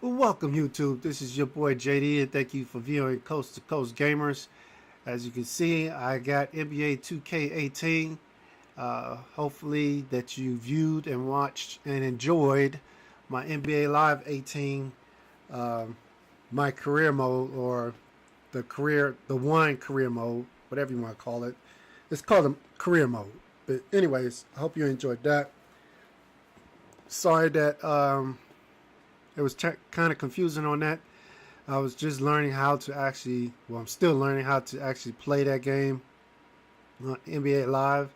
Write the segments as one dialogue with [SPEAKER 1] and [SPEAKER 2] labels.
[SPEAKER 1] Welcome YouTube, this is your boy JD and thank you for viewing Coast to Coast Gamers. As you can see, I got NBA 2K18. Hopefully that you viewed and watched and enjoyed my NBA Live 18, my career mode, or the one career mode, whatever you want to call it. It's called a career mode. But anyways, I hope you enjoyed that. Sorry that it was kind of confusing on that. I was just learning how to actually, I'm still learning how to actually play that game on NBA Live.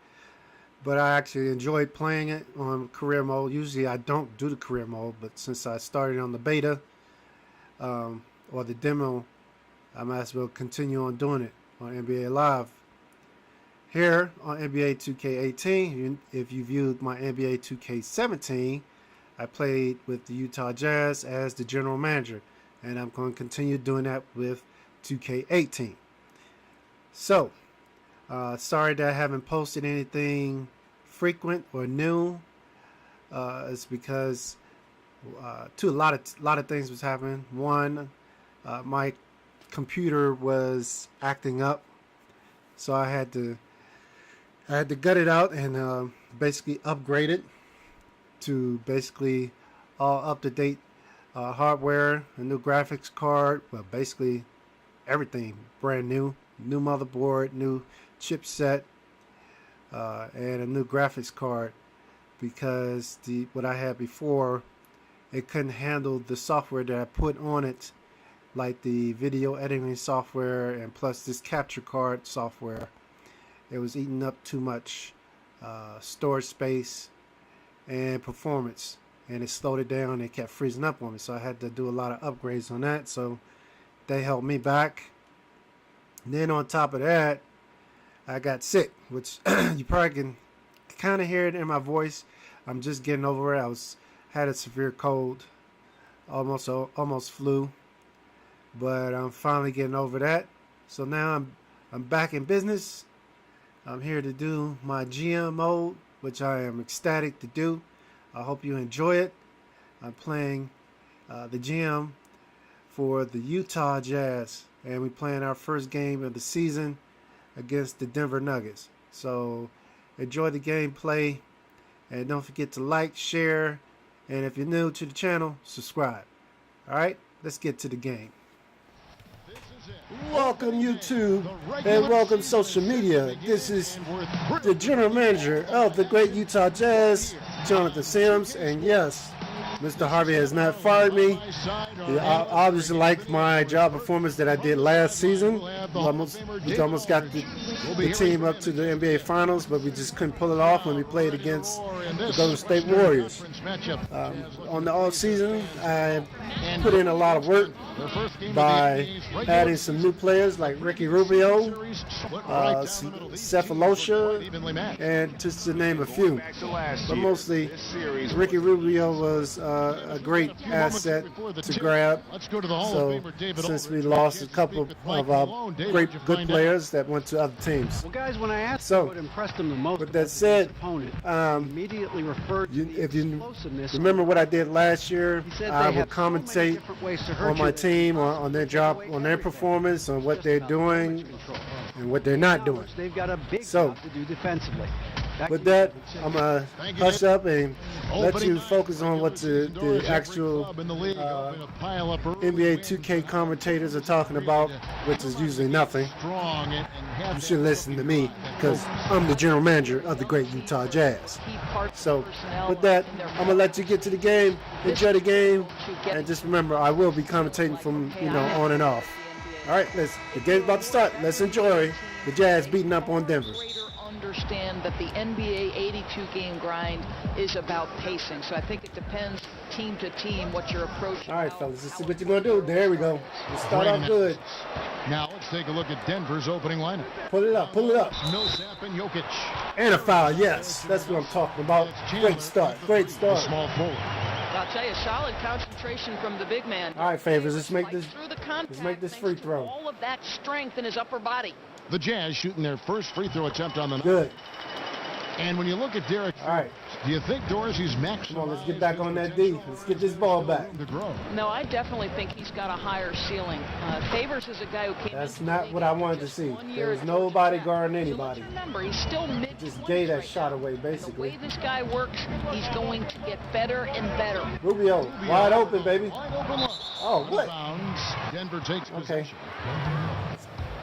[SPEAKER 1] But I actually enjoyed playing it on career mode. Usually I don't do the career mode, but since I started on the beta or the demo, I might as well continue on doing it on NBA Live. Here on NBA 2K18, if you viewed my NBA 2K17, I played with the Utah Jazz as the general manager, and I'm going to continue doing that with 2K18. So, sorry that I haven't posted anything frequent or new. It's because a lot of things was happening. One, my computer was acting up, so I had to gut it out and basically upgrade it to basically all up-to-date hardware, a new graphics card, well, basically everything brand new motherboard, new chipset, and a new graphics card, because what I had before, it couldn't handle the software that I put on it, like the video editing software and plus this capture card software. It was eating up too much storage space and performance, and it slowed it down and it kept freezing up on me, so I had to do a lot of upgrades on that, so they held me back. And then on top of that, I got sick, which you probably can kind of hear it in my voice. I'm just getting over it. Had a severe cold, almost flu, but I'm finally getting over that. So now I'm back in business. I'm here to do my GM mode, which I am ecstatic to do. I hope you enjoy it. I'm playing the GM for the Utah Jazz, and we're playing our first game of the season against the Denver Nuggets. So enjoy the gameplay, and don't forget to like, share, and if you're new to the channel, subscribe. Alright, let's get to the game. Welcome YouTube and welcome social media. This is the general manager of the great Utah Jazz, Jonathan Sims, and yes, Mr. Harvey has not fired me. I obviously like my job performance that I did last season. We almost got the team up to the NBA Finals, but we just couldn't pull it off when we played against the Golden State Warriors. On the off season, I put in a lot of work by adding some new players like Ricky Rubio, Cephalosha, and just to name a few. But mostly, Ricky Rubio was a great asset to grab. So since we lost a couple of our good players that went to other teams.
[SPEAKER 2] Well, guys, when I asked what impressed him the most,
[SPEAKER 1] with that said,
[SPEAKER 2] immediately referred to
[SPEAKER 1] if you remember what I did last year, I would commentate on my team, on their job, on their performance, on what they're doing and what they're not doing.
[SPEAKER 2] They've got a big job to do defensively.
[SPEAKER 1] With that, I'm going to hush up and let you focus on what the actual NBA 2K commentators are talking about, which is usually nothing. You should listen to me because I'm the general manager of the great Utah Jazz. So with that, I'm going to let you get to the game, enjoy the game, and just remember, I will be commentating from, on and off. All right, the game's about to start. Let's enjoy the Jazz beating up on Denver.
[SPEAKER 3] Understand that the NBA 82 game grind is about pacing, so I think it depends team to team what your approach.
[SPEAKER 1] All right, fellas, this is what you're gonna do. There we go. Let's start off good.
[SPEAKER 4] Now let's take a look at Denver's opening lineup.
[SPEAKER 1] Pull it up, pull it up.
[SPEAKER 4] Millsap and Jokic.
[SPEAKER 1] And a foul, yes, that's what I'm talking about. Great start, great start.
[SPEAKER 4] Small forward.
[SPEAKER 3] I'll tell you, solid concentration from the big man.
[SPEAKER 1] All right, favors, let's make this free throw.
[SPEAKER 3] All of that strength in his upper body.
[SPEAKER 4] The Jazz shooting their first free throw attempt on the night.
[SPEAKER 1] Good.
[SPEAKER 4] And when you look at Derek,
[SPEAKER 1] all right,
[SPEAKER 4] Do you think Dorsey's maximized?
[SPEAKER 1] Come on, let's get back on that D. Let's get this ball back.
[SPEAKER 4] To grow.
[SPEAKER 3] No, I definitely think he's got a higher ceiling. Favors is a guy who came.
[SPEAKER 1] That's not what I wanted to see. There was nobody guarding anybody.
[SPEAKER 3] So remember, he's still mid.
[SPEAKER 1] Just gave that shot away,
[SPEAKER 3] The
[SPEAKER 1] basically.
[SPEAKER 3] way this guy works, he's going to get better and better.
[SPEAKER 1] Rubio, wide open, baby.
[SPEAKER 4] Wide open look.
[SPEAKER 1] Oh, what?
[SPEAKER 4] Rebounds. Denver takes possession.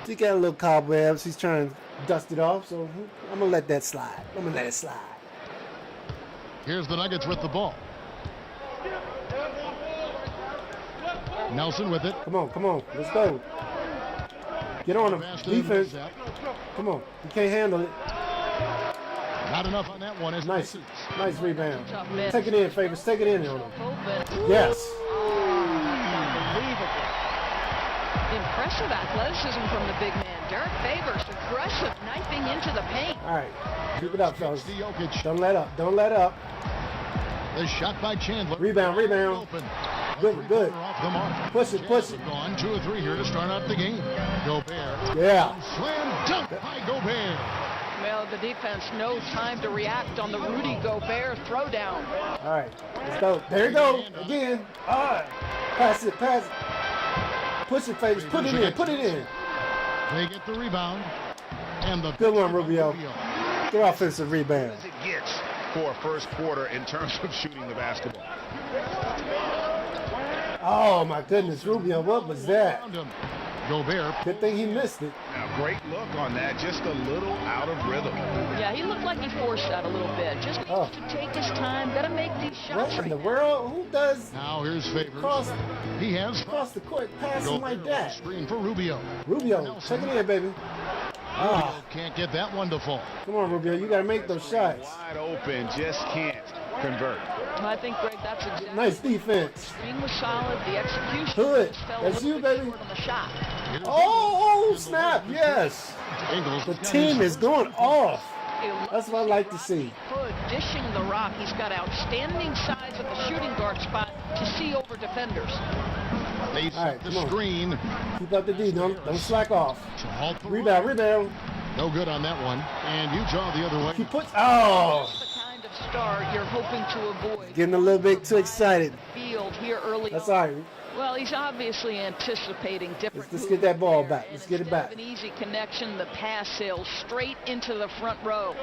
[SPEAKER 1] He got a little cobwebs. He's trying to dust it off, so I'm going to let that slide. I'm going to let it slide.
[SPEAKER 4] Here's the Nuggets with the ball. Nelson with it.
[SPEAKER 1] Come on. Let's go. Get on him. Defense. Come on. You can't handle it.
[SPEAKER 4] Not enough on that one.
[SPEAKER 1] Nice rebound. Take it in, Favors. Take it in on him. Yes.
[SPEAKER 3] Unbelievable. Impressive athleticism from the big man. Derek Favors, aggressive, knifing into the paint.
[SPEAKER 1] All right. Keep it up, fellas.
[SPEAKER 4] To Jokic.
[SPEAKER 1] Don't let up.
[SPEAKER 4] The shot by Chandler.
[SPEAKER 1] Rebound.
[SPEAKER 4] Open.
[SPEAKER 1] Good.
[SPEAKER 4] Off the mark.
[SPEAKER 1] Push it.
[SPEAKER 4] Gone 2 or 3 here to start out the game. Gobert.
[SPEAKER 1] Yeah.
[SPEAKER 4] Slam dunk by Gobert.
[SPEAKER 3] Well, the defense, no time to react on the Rudy Gobert throwdown.
[SPEAKER 1] All right. Let's go. There you go. Again. All right. Pass it. Push it, Favors. Put it in.
[SPEAKER 4] They get the rebound. And the
[SPEAKER 1] Good one, Rubio. Good offensive rebound.
[SPEAKER 5] As it gets for a first quarter in terms of shooting the basketball.
[SPEAKER 1] Oh, my goodness. Rubio, what was that?
[SPEAKER 4] Gobert.
[SPEAKER 1] Good thing he missed it.
[SPEAKER 5] Now, great look on that, just a little out of rhythm.
[SPEAKER 3] Yeah, he looked like he forced that a little bit. Just needs to take his time. Got to make these shots.
[SPEAKER 1] What in the world? Who does
[SPEAKER 4] Now here's Favors. He has
[SPEAKER 1] across the court passing like that?
[SPEAKER 4] Screen for Rubio.
[SPEAKER 1] Rubio, check it in, baby. Ah,
[SPEAKER 4] Can't get that one to fall.
[SPEAKER 1] come on, Rubio. You got to make those shots.
[SPEAKER 5] Wide open, just can't convert.
[SPEAKER 3] I think, Greg, that's exactly.
[SPEAKER 1] Nice defense.
[SPEAKER 3] Screen was solid. The execution
[SPEAKER 1] Hood,
[SPEAKER 3] just fell
[SPEAKER 1] that's
[SPEAKER 3] a little
[SPEAKER 1] you,
[SPEAKER 3] bit
[SPEAKER 1] baby.
[SPEAKER 3] short on the shot.
[SPEAKER 1] Oh, snap. Yes.
[SPEAKER 4] Ingles.
[SPEAKER 1] The team is going off. That's what I like to see.
[SPEAKER 3] Hood dishing the rock. He's got outstanding size at the shooting guard spot to see over defenders.
[SPEAKER 4] They
[SPEAKER 1] All right,
[SPEAKER 4] set the
[SPEAKER 1] come on.
[SPEAKER 4] screen.
[SPEAKER 1] Keep up the D. Don't slack off.
[SPEAKER 4] Halt the
[SPEAKER 1] Rebound.
[SPEAKER 4] No good on that one. And Utah the other way.
[SPEAKER 1] He puts. Oh,
[SPEAKER 3] The kind of start you're hoping to avoid.
[SPEAKER 1] getting a little bit too excited.
[SPEAKER 3] Field here early.
[SPEAKER 1] That's
[SPEAKER 3] on.
[SPEAKER 1] all right.
[SPEAKER 3] Well, he's obviously anticipating different.
[SPEAKER 1] Let's get that ball
[SPEAKER 3] moves
[SPEAKER 1] back.
[SPEAKER 3] here,
[SPEAKER 1] Let's
[SPEAKER 3] and
[SPEAKER 1] get it
[SPEAKER 3] instead
[SPEAKER 1] back.
[SPEAKER 3] of an easy connection, the pass sails straight into the front row.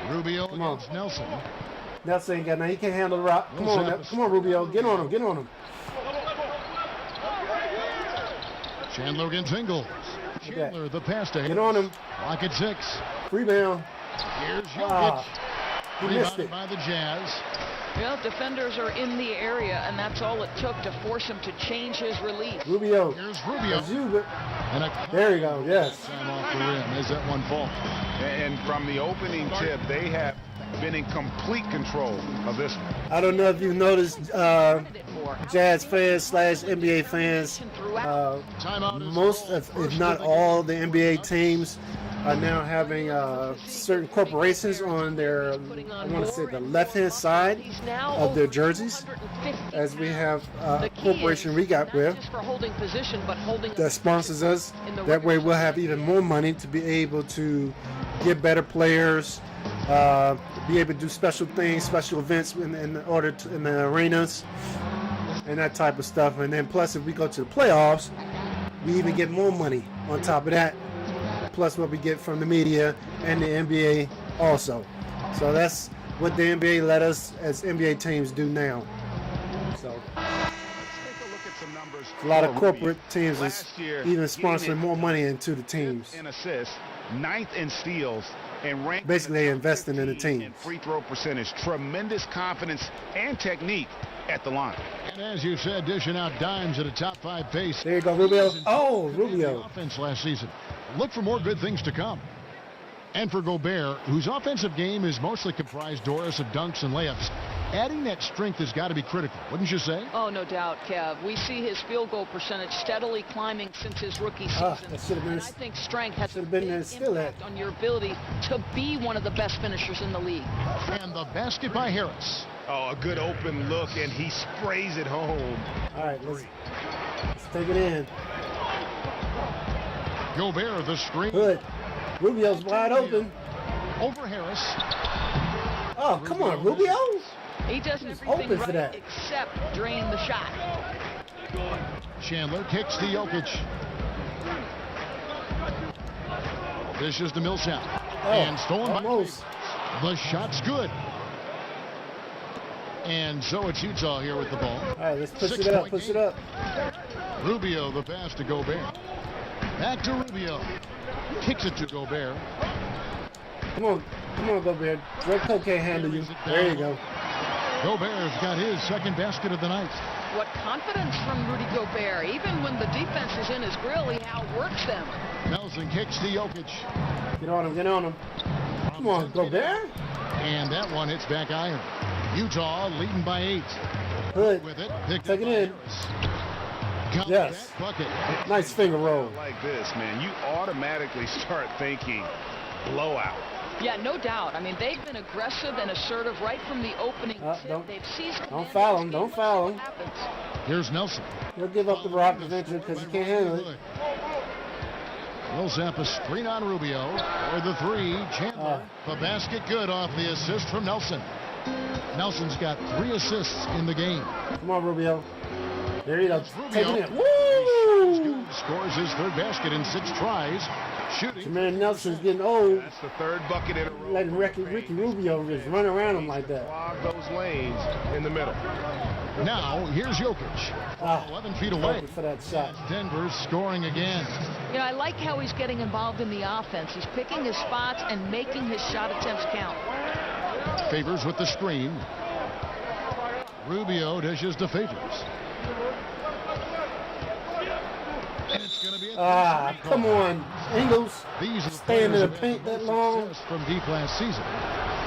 [SPEAKER 4] Rubio
[SPEAKER 1] Come on.
[SPEAKER 4] against Nelson.
[SPEAKER 1] Nelson ain't got nothing. He can't handle the rock. Come on, Rubio. Get on him.
[SPEAKER 4] Chandler against Ingles. Chandler the pass to him.
[SPEAKER 1] Get on him.
[SPEAKER 4] Lock at 6.
[SPEAKER 1] Rebound.
[SPEAKER 4] Here's Jokic.
[SPEAKER 1] He missed
[SPEAKER 4] Rebounded
[SPEAKER 1] it.
[SPEAKER 4] by the Jazz.
[SPEAKER 3] Well, defenders are in the area, and that's all it took to force him to change his release.
[SPEAKER 1] Rubio.
[SPEAKER 4] Here's Rubio.
[SPEAKER 1] That's you.
[SPEAKER 4] And a
[SPEAKER 1] There you go. Yes.
[SPEAKER 4] time off the rim as that one falls.
[SPEAKER 5] And from the opening tip, they have been in complete control of this one.
[SPEAKER 1] I don't know if you noticed, Jazz fans / NBA fans,
[SPEAKER 4] Timeout is
[SPEAKER 1] most of, if not all, the NBA teams are now having certain corporations on their, I want to say, the left-hand side of their jerseys, as we have a corporation we got with that sponsors us. That way we'll have even more money to be able to get better players, be able to do special things, special events in the arenas and that type of stuff. And then plus, if we go to the playoffs, we even get more money on top of that, plus what we get from the media and the NBA also. So that's what the NBA let us as NBA teams do now. So a lot of corporate teams is even sponsoring more money into the teams.
[SPEAKER 5] In assists, 9th in steals, and ranked
[SPEAKER 1] Basically investing in the team.
[SPEAKER 5] in free throw percentage. Tremendous confidence and technique at the line.
[SPEAKER 4] And as you said, dishing out dimes at a top 5 pace.
[SPEAKER 1] There you go, Rubio. Oh, Rubio.
[SPEAKER 4] Offense last season. Look for more good things to come. And for Gobert, whose offensive game is mostly comprised, Doris, of dunks and layups, adding that strength has got to be critical, wouldn't you say?
[SPEAKER 3] Oh, no doubt, Kev. We see his field goal percentage steadily climbing since his rookie season.
[SPEAKER 1] That should have been.
[SPEAKER 3] I think strength has a
[SPEAKER 1] Should have been
[SPEAKER 3] big
[SPEAKER 1] there still at.
[SPEAKER 3] impact on your ability to be one of the best finishers in the league.
[SPEAKER 4] And the basket by Harris.
[SPEAKER 5] Oh, a good open look, and he sprays it home.
[SPEAKER 1] All right, let's take it in.
[SPEAKER 4] Gobert, the screen.
[SPEAKER 1] Hood. Rubio's wide open.
[SPEAKER 4] Over Harris.
[SPEAKER 1] Oh, come on, Rubio.
[SPEAKER 3] He does
[SPEAKER 1] He's
[SPEAKER 3] everything
[SPEAKER 1] open for
[SPEAKER 3] right
[SPEAKER 1] that.
[SPEAKER 3] except drain the shot.
[SPEAKER 4] Chandler kicks to Jokic. Dishes to Millsap.
[SPEAKER 1] Oh,
[SPEAKER 4] And stolen by
[SPEAKER 1] almost.
[SPEAKER 4] the shot's good. And so it's Utah here with the ball.
[SPEAKER 1] All right, let's push it up, push it up.
[SPEAKER 4] Rubio, the pass to Gobert. Back to Rubio. Kicks it to Gobert.
[SPEAKER 1] Come on, Gobert. Draco can't handle you. There you go.
[SPEAKER 4] Gobert's got his second basket of the night.
[SPEAKER 3] What confidence from Rudy Gobert. Even when the defense is in his grill, he outworks them.
[SPEAKER 4] Nelson kicks to Jokic.
[SPEAKER 1] Get on him, get on him. Come on, Gobert.
[SPEAKER 4] And that one hits back iron. Utah leading by 8.
[SPEAKER 1] Good.
[SPEAKER 4] With it,
[SPEAKER 1] Take it in. Yes.
[SPEAKER 4] Bucket.
[SPEAKER 1] Nice finger roll.
[SPEAKER 5] Like this, man, you automatically start thinking blowout.
[SPEAKER 3] Yeah, no doubt. I mean, they've been aggressive and assertive right from the opening tip. They've seized
[SPEAKER 1] Don't foul him. Don't foul him.
[SPEAKER 4] Here's Nelson.
[SPEAKER 1] He'll give up the rock eventually because he can't handle it.
[SPEAKER 4] Millsap a screen on Rubio for the 3. Chandler. The basket good off the assist from Nelson. Nelson's got 3 assists in the game.
[SPEAKER 1] Come on, Rubio. There you go. Take it in.
[SPEAKER 4] Woo! Scores his 3rd basket in 6 tries. Shooting.
[SPEAKER 1] Man, Nelson's getting old.
[SPEAKER 5] That's the 3rd bucket in a row.
[SPEAKER 1] Letting Ricky Rubio just run around him like that.
[SPEAKER 5] Clog those lanes in the middle.
[SPEAKER 4] Now, here's Jokic. 11 feet away.
[SPEAKER 1] For that shot.
[SPEAKER 4] Denver's scoring again.
[SPEAKER 3] You know, I like how he's getting involved in the offense. He's picking his spots and making his shot attempts count.
[SPEAKER 4] Favors with the screen. Rubio dishes to Favors. And it's going to be
[SPEAKER 1] come on, Ingles.
[SPEAKER 4] These are
[SPEAKER 1] Staying in the paint that long.
[SPEAKER 4] From deep last season.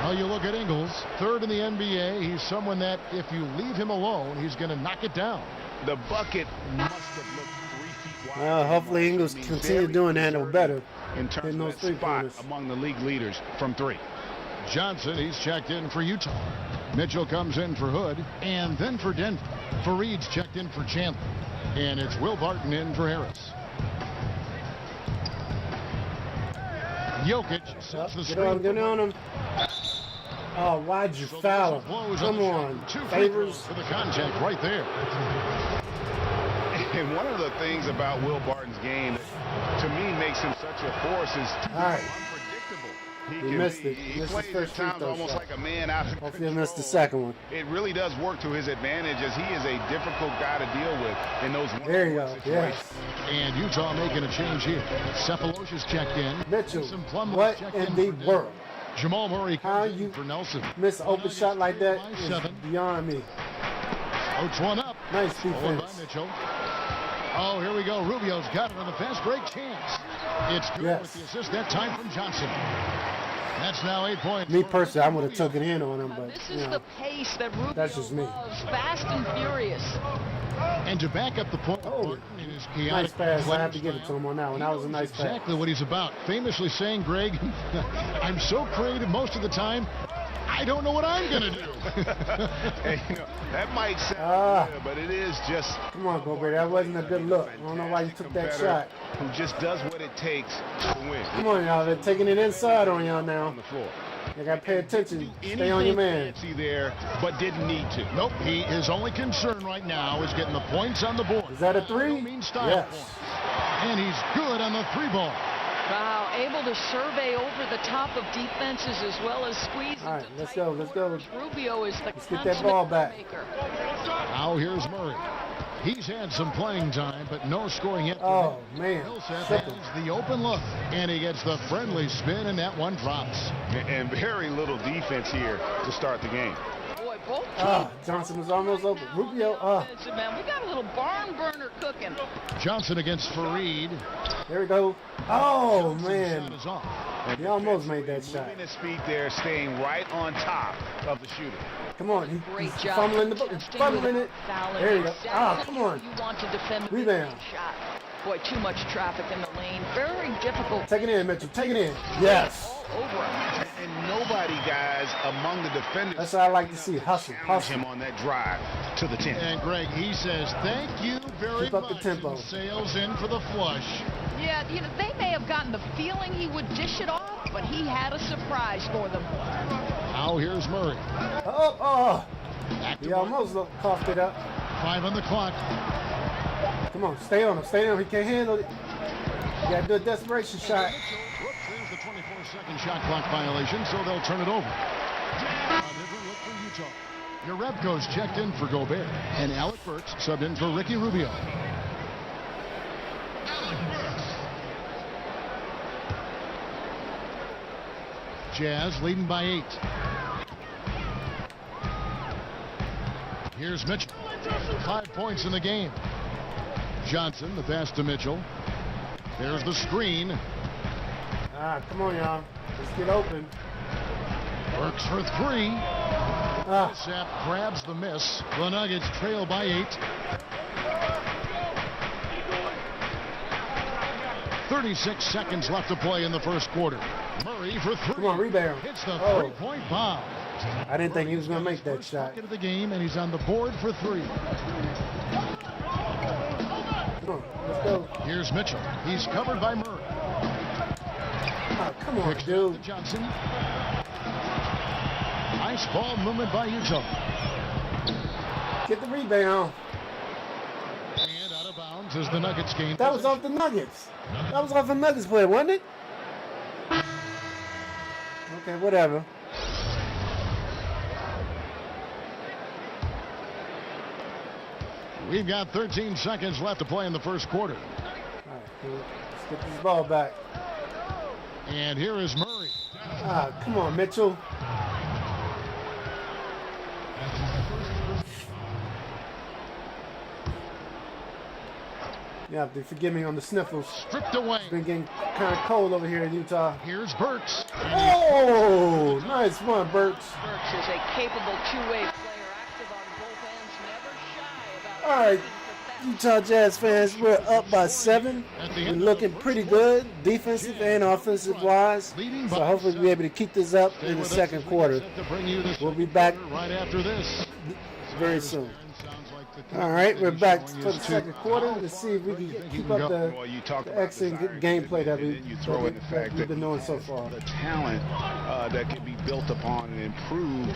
[SPEAKER 4] Well, you look at Ingles, 3rd in the NBA. He's someone that if you leave him alone, he's going to knock it down.
[SPEAKER 5] The bucket must have looked 3 feet wide.
[SPEAKER 1] Hopefully Ingles continue doing that or better.
[SPEAKER 5] In terms of that spot among the league leaders from 3.
[SPEAKER 4] Johnson, he's checked in for Utah. Mitchell comes in for Hood, and then for Denver. Fareed's checked in for Chandler. And it's Will Barton in for Harris. Jokic sets the screen.
[SPEAKER 1] Get on him. Oh, why'd you foul him? Come on, Favors.
[SPEAKER 4] For the contact right there.
[SPEAKER 5] And one of the things about Will Barton's game that to me makes him such a force is unpredictable.
[SPEAKER 1] He missed it. He missed his first free throw
[SPEAKER 5] almost
[SPEAKER 1] shot.
[SPEAKER 5] like a man out of
[SPEAKER 1] Hopefully he
[SPEAKER 5] control.
[SPEAKER 1] missed the second one.
[SPEAKER 5] It really does work to his advantage as he is a difficult guy to deal with in those
[SPEAKER 1] There you go.
[SPEAKER 5] situations.
[SPEAKER 1] Yes.
[SPEAKER 4] And Utah making a change here. Cephalosha's checked in.
[SPEAKER 1] Mitchell,
[SPEAKER 4] Plumlee
[SPEAKER 1] what
[SPEAKER 4] checked
[SPEAKER 1] in
[SPEAKER 4] in
[SPEAKER 1] the
[SPEAKER 4] for
[SPEAKER 1] world?
[SPEAKER 4] Jamal Murray
[SPEAKER 1] How
[SPEAKER 4] comes in
[SPEAKER 1] you
[SPEAKER 4] for Nelson.
[SPEAKER 1] miss an open shot like that is
[SPEAKER 4] 7.
[SPEAKER 1] beyond me.
[SPEAKER 4] Outs one up.
[SPEAKER 1] Nice
[SPEAKER 4] Forward by
[SPEAKER 1] defense.
[SPEAKER 4] Mitchell. Oh, here we go. Rubio's got it on the fast break chance. It's good with the assist that time from Johnson. That's now 8 points.
[SPEAKER 1] Me personally, I would have took it in on him, but
[SPEAKER 3] This
[SPEAKER 1] you
[SPEAKER 3] is
[SPEAKER 1] know,
[SPEAKER 3] the pace that Rubio
[SPEAKER 1] that's just me.
[SPEAKER 3] loves. Fast and furious.
[SPEAKER 4] And to back up the point,
[SPEAKER 1] Oh,
[SPEAKER 4] in his chaotic
[SPEAKER 1] nice pass. I
[SPEAKER 4] playing
[SPEAKER 1] have to give it to
[SPEAKER 4] style,
[SPEAKER 1] him on that one.
[SPEAKER 4] he
[SPEAKER 1] That was a
[SPEAKER 4] knows
[SPEAKER 1] nice pass.
[SPEAKER 4] exactly what he's about. Famously saying, Greg, I'm so creative most of the time, I don't know what I'm going to do.
[SPEAKER 5] And, you know, that might sound good, but it is just.
[SPEAKER 1] Come on, Gobert. That wasn't a good look. I don't know why you took that shot.
[SPEAKER 5] Who just does what it takes to win.
[SPEAKER 1] Come on, y'all. They're taking it inside on y'all now.
[SPEAKER 5] On the floor.
[SPEAKER 1] You got to pay attention. Stay on your man.
[SPEAKER 5] Fancy there, but didn't need to.
[SPEAKER 4] Nope, his only concern right now is getting the points on the board.
[SPEAKER 1] Is that a 3?
[SPEAKER 4] No mean style
[SPEAKER 1] Yes.
[SPEAKER 4] points. And he's good on the 3 ball.
[SPEAKER 3] Wow, able to survey over the top of defenses as well as squeeze.
[SPEAKER 1] All right,
[SPEAKER 3] into
[SPEAKER 1] let's
[SPEAKER 3] tight
[SPEAKER 1] go. Let's go.
[SPEAKER 3] corners. Rubio is the
[SPEAKER 1] Let's get that ball back.
[SPEAKER 3] maker.
[SPEAKER 4] Now here's Murray. He's had some playing time, but no scoring yet.
[SPEAKER 1] Oh, man.
[SPEAKER 4] Millsap
[SPEAKER 1] Triple.
[SPEAKER 4] has the open look, and he gets the friendly spin, and that one drops.
[SPEAKER 5] And very little defense here to start the game.
[SPEAKER 3] Boy, both teams.
[SPEAKER 1] Johnson was almost open. Rubio,
[SPEAKER 3] Man, we got a little barn burner cooking.
[SPEAKER 4] Johnson against Fareed.
[SPEAKER 1] there we go. Oh,
[SPEAKER 4] Shot
[SPEAKER 1] man.
[SPEAKER 4] is off.
[SPEAKER 1] He almost made that shot.
[SPEAKER 5] Moving his feet there, staying right on top of the shooter.
[SPEAKER 1] Come on.
[SPEAKER 3] Great
[SPEAKER 1] He's
[SPEAKER 3] job.
[SPEAKER 1] fumbling the ball.
[SPEAKER 3] Testing
[SPEAKER 1] Fumbling
[SPEAKER 3] without
[SPEAKER 1] it.
[SPEAKER 3] fouling.
[SPEAKER 1] There you go.
[SPEAKER 3] Exactly
[SPEAKER 1] Come on.
[SPEAKER 3] how you want to defend the
[SPEAKER 1] Rebound.
[SPEAKER 3] shot. Boy, too much traffic in the lane. Very difficult.
[SPEAKER 1] Take it in, Mitchell. Take it in. Yes.
[SPEAKER 3] All over him.
[SPEAKER 5] And nobody, guys, among the defenders.
[SPEAKER 1] That's what I like to see. Hustle.
[SPEAKER 5] Challenge
[SPEAKER 1] Hustle.
[SPEAKER 5] him on that drive to the 10.
[SPEAKER 4] And Greg, he says, thank you very
[SPEAKER 1] Keep up
[SPEAKER 4] much.
[SPEAKER 1] the tempo.
[SPEAKER 4] And sails in for the flush.
[SPEAKER 3] Yeah, you know, they may have gotten the feeling he would dish it off, but he had a surprise for them.
[SPEAKER 4] Now here's Murray.
[SPEAKER 1] Oh.
[SPEAKER 4] Back to
[SPEAKER 1] He almost coughed it up.
[SPEAKER 4] 5 on the clock.
[SPEAKER 1] Come on, stay on him. Stay on him. He can't handle it. You got to do a desperation shot.
[SPEAKER 4] Whoops, there's the 24-second shot clock violation, so they'll turn it over. A different look for Utah. Yarebko's checked in for Gobert, and Alec Burks subbed in for Ricky Rubio. Jazz leading by 8. Here's Mitchell. 5 points in the game. Johnson, the pass to Mitchell. There's the screen.
[SPEAKER 1] Come on, y'all. Let's get open.
[SPEAKER 4] Burks for 3. Sapp grabs the miss. The Nuggets trail by 8. 36 seconds left to play in the first quarter. Murray for 3.
[SPEAKER 1] Come on, rebound.
[SPEAKER 4] Hits the
[SPEAKER 1] Oh.
[SPEAKER 4] three-point bomb.
[SPEAKER 1] I didn't think he was going to make that
[SPEAKER 4] First
[SPEAKER 1] shot.
[SPEAKER 4] bucket of the game, and he's on the board for 3.
[SPEAKER 1] Come on, let's go.
[SPEAKER 4] Here's Mitchell. He's covered by Murray.
[SPEAKER 1] Oh, come on,
[SPEAKER 4] Picks
[SPEAKER 1] dude.
[SPEAKER 4] to Johnson. Nice ball movement by Utah.
[SPEAKER 1] Get the rebound.
[SPEAKER 4] And out of bounds as the Nuggets gain.
[SPEAKER 1] That was off the Nuggets. That was off the Nuggets play, wasn't it? Okay, whatever.
[SPEAKER 4] We've got 13 seconds left to play in the first quarter.
[SPEAKER 1] All right, let's get this ball back.
[SPEAKER 4] And here is Murray.
[SPEAKER 1] Come on, Mitchell. You have to forgive me on the sniffles.
[SPEAKER 4] Stripped away.
[SPEAKER 1] It's been getting kind of cold over here in Utah.
[SPEAKER 4] Here's Burks.
[SPEAKER 1] Oh, nice one, Burks.
[SPEAKER 3] Burks is a capable two-way player, active on both ends, never shy about.
[SPEAKER 1] All right, Utah Jazz fans, we're up by 7. We're looking pretty good, defensive and offensive wise. So hopefully we'll be able to keep this up in the second quarter. We'll be back
[SPEAKER 4] right after this.
[SPEAKER 1] very soon. All right, we're back for the second quarter. Let's see if we can keep up the excellent gameplay that we've been doing so far.
[SPEAKER 5] The talent that can be built upon and improved.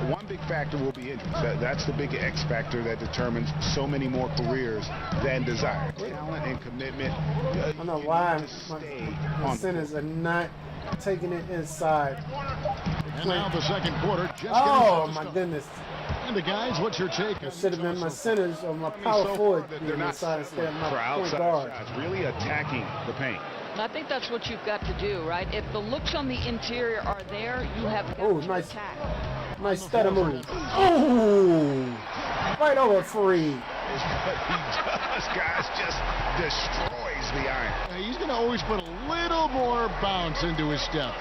[SPEAKER 5] One big factor will be injuries. That's the big X factor that determines so many more careers than desire. Talent and commitment.
[SPEAKER 1] I don't know why my centers are not taking it inside.
[SPEAKER 4] And now the second quarter.
[SPEAKER 1] Oh, my goodness.
[SPEAKER 4] And the guys, what's your take?
[SPEAKER 1] It should have been my centers or my power forward being inside instead of my point guard.
[SPEAKER 5] Shots, really attacking the paint.
[SPEAKER 3] I think that's what you've got to do, right? If the looks on the interior are there, you have got to
[SPEAKER 1] nice.
[SPEAKER 3] attack.
[SPEAKER 1] Nice stutter move. Oh, right over free.
[SPEAKER 5] What he does, guys, just destroys the iron.
[SPEAKER 4] He's going to always put a little more bounce into his step.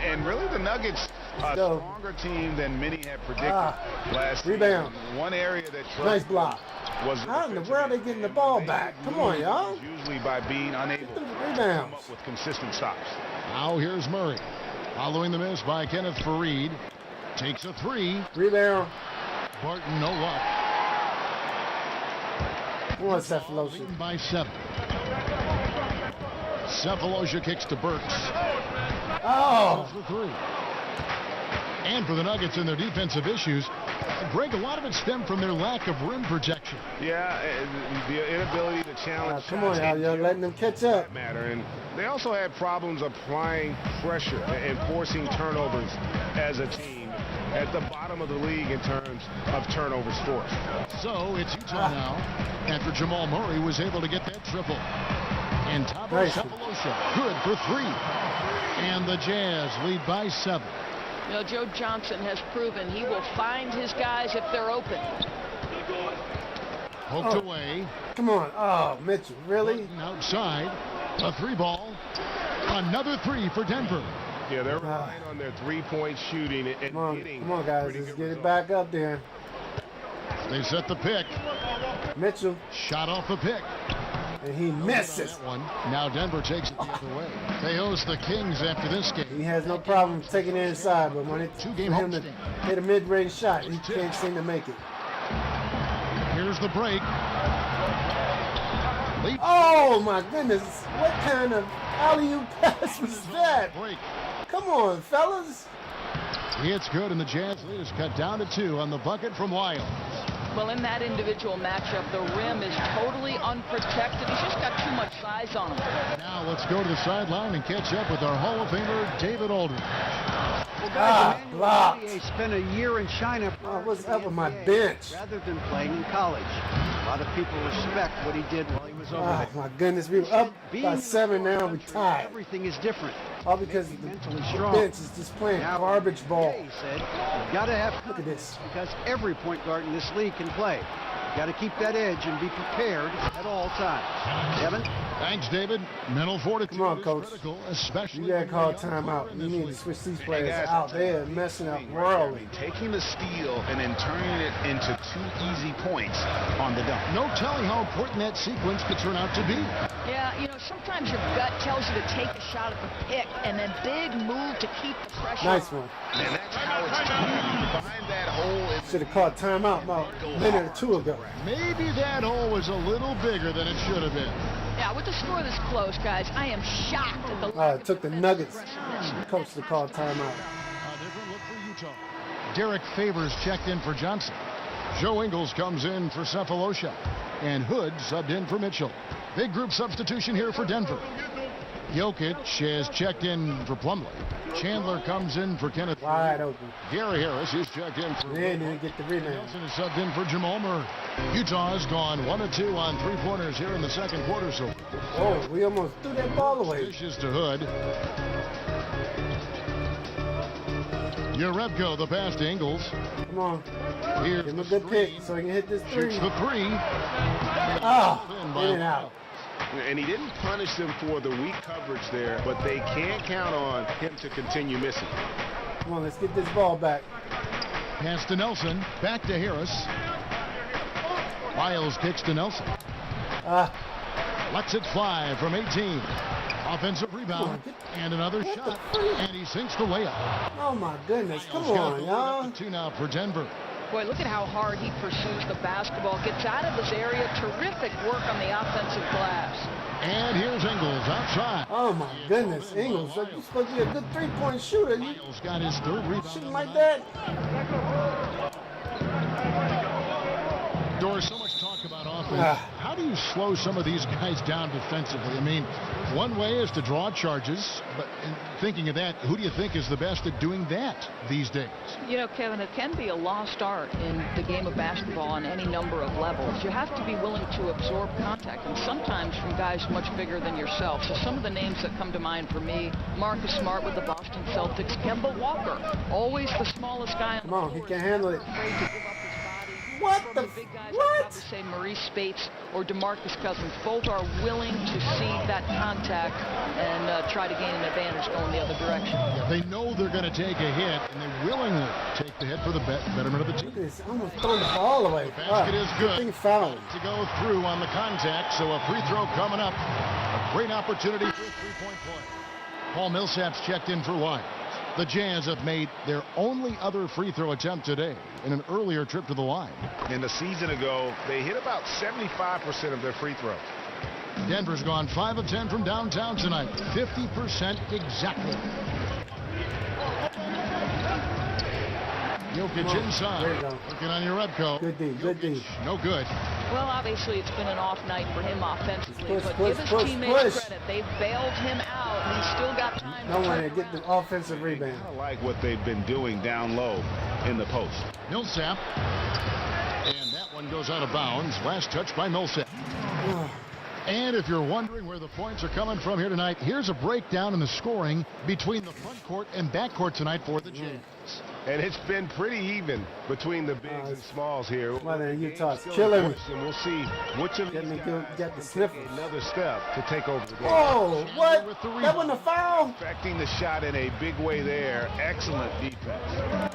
[SPEAKER 5] And really, the Nuggets, a stronger team than many had predicted last
[SPEAKER 1] rebound.
[SPEAKER 5] season. One area that
[SPEAKER 1] Nice block.
[SPEAKER 5] was
[SPEAKER 1] How in the world are they getting the ball back? Come on, y'all.
[SPEAKER 5] Usually by being unable to come
[SPEAKER 1] Rebounds.
[SPEAKER 5] up with consistent stops.
[SPEAKER 4] Now here's Murray. Following the miss by Kenneth Fareed. Takes a 3.
[SPEAKER 1] Rebound.
[SPEAKER 4] Barton, no luck.
[SPEAKER 1] One Cephalosha.
[SPEAKER 4] Leading by 7. Cephalosha kicks to Burks.
[SPEAKER 1] Oh.
[SPEAKER 4] The 3. And for the Nuggets and their defensive issues, Greg, a lot of it stemmed from their lack of rim protection.
[SPEAKER 5] Yeah, the inability to challenge.
[SPEAKER 1] Come on, y'all. You're letting them catch up.
[SPEAKER 5] Matter. And they also had problems applying pressure and forcing turnovers as a team at the bottom of the league in terms of turnovers forced.
[SPEAKER 4] So it's Utah now after Jamal Murray was able to get that triple. And Thabo Cephalosha, good for 3. And the Jazz lead by 7.
[SPEAKER 3] You know, Joe Johnson has proven he will find his guys if they're open.
[SPEAKER 4] Poked away.
[SPEAKER 1] Come on. Oh, Mitchell, really?
[SPEAKER 4] Outside. A 3 ball. Another 3 for Denver.
[SPEAKER 5] Yeah, they're relying on their three-point shooting and hitting.
[SPEAKER 1] Come on, guys. Let's get it back up there.
[SPEAKER 4] They set the pick.
[SPEAKER 1] Mitchell.
[SPEAKER 4] Shot off the pick.
[SPEAKER 1] And he misses.
[SPEAKER 4] That one. Now Denver takes it the other way. They host the Kings after this game.
[SPEAKER 1] He has no problem taking it inside, but when it's
[SPEAKER 4] Two-game
[SPEAKER 1] for him to
[SPEAKER 4] homestand.
[SPEAKER 1] hit a mid-range shot, he can't seem to make it.
[SPEAKER 4] Here's the break. Leap.
[SPEAKER 1] Oh my goodness! What kind of alley-oop pass was that?
[SPEAKER 4] Break.
[SPEAKER 1] Come on, fellas!
[SPEAKER 4] It's good, and the Jazz lead is cut down to 2 on the bucket from Wiles.
[SPEAKER 3] Well, in that individual matchup, the rim is totally unprotected. He's just got too much size on him.
[SPEAKER 4] Now let's go to the sideline and catch up with our Hall of Famer, David Aldridge.
[SPEAKER 2] Well, guys, Emmanuel
[SPEAKER 1] blocked.
[SPEAKER 2] Mudiay spent a year in China.
[SPEAKER 1] What's
[SPEAKER 2] prior
[SPEAKER 1] up
[SPEAKER 2] to
[SPEAKER 1] with
[SPEAKER 2] the
[SPEAKER 1] my
[SPEAKER 2] NBA,
[SPEAKER 1] bench?
[SPEAKER 2] Rather than playing in college. A lot of people respect what he did while he was over
[SPEAKER 1] Oh
[SPEAKER 2] there.
[SPEAKER 1] my goodness, we were up by 7 now, we tied.
[SPEAKER 2] Everything is different.
[SPEAKER 1] All because the
[SPEAKER 2] Mentally
[SPEAKER 1] bench
[SPEAKER 2] strong.
[SPEAKER 1] is just playing
[SPEAKER 2] Now,
[SPEAKER 1] garbage ball.
[SPEAKER 2] He said, you got to have
[SPEAKER 1] Look at this.
[SPEAKER 2] because every point guard in this league can play. You got to keep that edge and be prepared at all times. Kevin?
[SPEAKER 4] Thanks, David. Mental fortitude
[SPEAKER 1] Come on,
[SPEAKER 4] is
[SPEAKER 1] Coach.
[SPEAKER 4] critical, especially
[SPEAKER 1] You gotta
[SPEAKER 4] when
[SPEAKER 1] call
[SPEAKER 4] you're young
[SPEAKER 1] timeout.
[SPEAKER 4] in
[SPEAKER 1] You
[SPEAKER 4] this
[SPEAKER 1] need to
[SPEAKER 4] league.
[SPEAKER 1] switch these
[SPEAKER 5] Hey,
[SPEAKER 1] players
[SPEAKER 5] guys,
[SPEAKER 1] out. They're messing up royally.
[SPEAKER 5] Taking the steal and then turning it into 2 easy points on the dunk.
[SPEAKER 4] No telling how important that sequence could turn out to be.
[SPEAKER 3] Yeah, you know, sometimes your gut tells you to take a shot at the pick and then big move to keep the pressure.
[SPEAKER 1] Nice one.
[SPEAKER 5] And that's how it's done. You find that hole in
[SPEAKER 1] Should have called timeout about a minute or 2 ago.
[SPEAKER 4] Maybe that hole was a little bigger than it should have been.
[SPEAKER 3] Yeah, with the score this close, guys, I am shocked at the
[SPEAKER 1] It took the Nuggets coach to call timeout.
[SPEAKER 4] A different look for Utah. Derek Favors checked in for Johnson. Joe Ingles comes in for Cephalosha. And Hood subbed in for Mitchell. Big group substitution here for Denver. Jokic has checked in for Plumlee. Chandler comes in for Kenneth.
[SPEAKER 1] Wide open.
[SPEAKER 4] Gary Harris is checked in for
[SPEAKER 1] They didn't get the rebound.
[SPEAKER 4] Nelson is subbed in for Jamal Murray. Utah has gone 1 of 2 on 3-pointers here in the second quarter. So
[SPEAKER 1] Oh, we almost threw that ball away.
[SPEAKER 4] dishes to Hood. Yarebko, the pass to Ingles.
[SPEAKER 1] Come on.
[SPEAKER 4] Here's
[SPEAKER 1] Give him a
[SPEAKER 4] the
[SPEAKER 1] good pick
[SPEAKER 4] screen.
[SPEAKER 1] so he can hit this
[SPEAKER 4] Shoots
[SPEAKER 1] 3.
[SPEAKER 4] the 3.
[SPEAKER 1] Oh, in and out.
[SPEAKER 5] And he didn't punish them for the weak coverage there, but they can't count on him to continue missing.
[SPEAKER 1] Come on, let's get this ball back.
[SPEAKER 4] Pass to Nelson. Back to Harris. Wiles kicks to Nelson. Lets it fly from 18. Offensive rebound. And another
[SPEAKER 1] What the
[SPEAKER 4] shot.
[SPEAKER 1] freak?
[SPEAKER 4] And he sinks the layup.
[SPEAKER 1] Oh my goodness. Come
[SPEAKER 4] Wiles got
[SPEAKER 1] on,
[SPEAKER 4] it opened
[SPEAKER 1] y'all.
[SPEAKER 4] up to 2 now for Denver.
[SPEAKER 3] Boy, look at how hard he pursues the basketball. Gets out of his area. Terrific work on the offensive glass.
[SPEAKER 4] And here's Ingles outside.
[SPEAKER 1] Oh my goodness. Ingles, you're supposed to be a good 3-point shooter. You
[SPEAKER 4] Wiles got his 3rd rebound.
[SPEAKER 1] shooting like that?
[SPEAKER 4] Doris, so much talk about offense. How do you slow some of these guys down defensively? I mean, one way is to draw charges, but in thinking of that, who do you think is the best at doing that these days?
[SPEAKER 3] You know, Kevin, it can be a lost art in the game of basketball on any number of levels. You have to be willing to absorb contact, and sometimes from guys much bigger than yourself. So some of the names that come to mind for me, Marcus Smart with the Boston Celtics, Kemba Walker, always the smallest guy on
[SPEAKER 1] Come
[SPEAKER 3] the
[SPEAKER 1] on,
[SPEAKER 3] floor.
[SPEAKER 1] he can handle it.
[SPEAKER 3] Afraid to give up his body.
[SPEAKER 1] What
[SPEAKER 3] From
[SPEAKER 1] the
[SPEAKER 3] the big guys,
[SPEAKER 1] what?
[SPEAKER 3] I'd probably say Maurice Spates or DeMarcus Cousins. Both are willing to see that contact and try to gain an advantage going the other direction.
[SPEAKER 4] Yeah, they know they're going to take a hit, and they willingly take the hit for the betterment of the team.
[SPEAKER 1] Look at this. Almost throwing the ball away.
[SPEAKER 4] Basket is
[SPEAKER 1] Good
[SPEAKER 4] good.
[SPEAKER 1] thing foul him.
[SPEAKER 4] To go through on the contact, so a free throw coming up. A great opportunity for a 3-point play. Paul Millsap's checked in for Wiles. The Jazz have made their only other free throw attempt today in an earlier trip to the line.
[SPEAKER 5] And a season ago, they hit about 75% of their free throws.
[SPEAKER 4] Denver's gone 5 of 10 from downtown tonight. 50% exactly. Jokic inside.
[SPEAKER 1] There you go.
[SPEAKER 4] Working on Yarebko.
[SPEAKER 1] Good D, good D.
[SPEAKER 4] No good.
[SPEAKER 3] Well, obviously, it's been an off night for him offensively,
[SPEAKER 1] Push,
[SPEAKER 3] but
[SPEAKER 1] push,
[SPEAKER 3] give his
[SPEAKER 1] push,
[SPEAKER 3] teammates
[SPEAKER 1] push.
[SPEAKER 3] credit. They've bailed him out, and he's still got time
[SPEAKER 1] No
[SPEAKER 3] to
[SPEAKER 1] one
[SPEAKER 3] turn
[SPEAKER 1] to get the
[SPEAKER 3] around.
[SPEAKER 1] offensive rebound.
[SPEAKER 5] I like what they've been doing down low in the post.
[SPEAKER 4] Millsap. And that one goes out of bounds. Last touch by Millsap. And if you're wondering where the points are coming from here tonight, here's a breakdown in the scoring between the front court and back court tonight for the Jazz.
[SPEAKER 5] And it's been pretty even between the bigs and smalls here.
[SPEAKER 1] Mother in
[SPEAKER 5] The game's
[SPEAKER 1] Utah's
[SPEAKER 5] still
[SPEAKER 1] killing
[SPEAKER 5] in
[SPEAKER 1] me.
[SPEAKER 5] course, and we'll see which of these
[SPEAKER 1] Getting
[SPEAKER 5] guys
[SPEAKER 1] get the
[SPEAKER 5] can take
[SPEAKER 1] sniffles.
[SPEAKER 5] another step to take over the game.
[SPEAKER 1] Oh, what? That wasn't a foul?
[SPEAKER 5] Affecting the shot in a big way there. Excellent defense.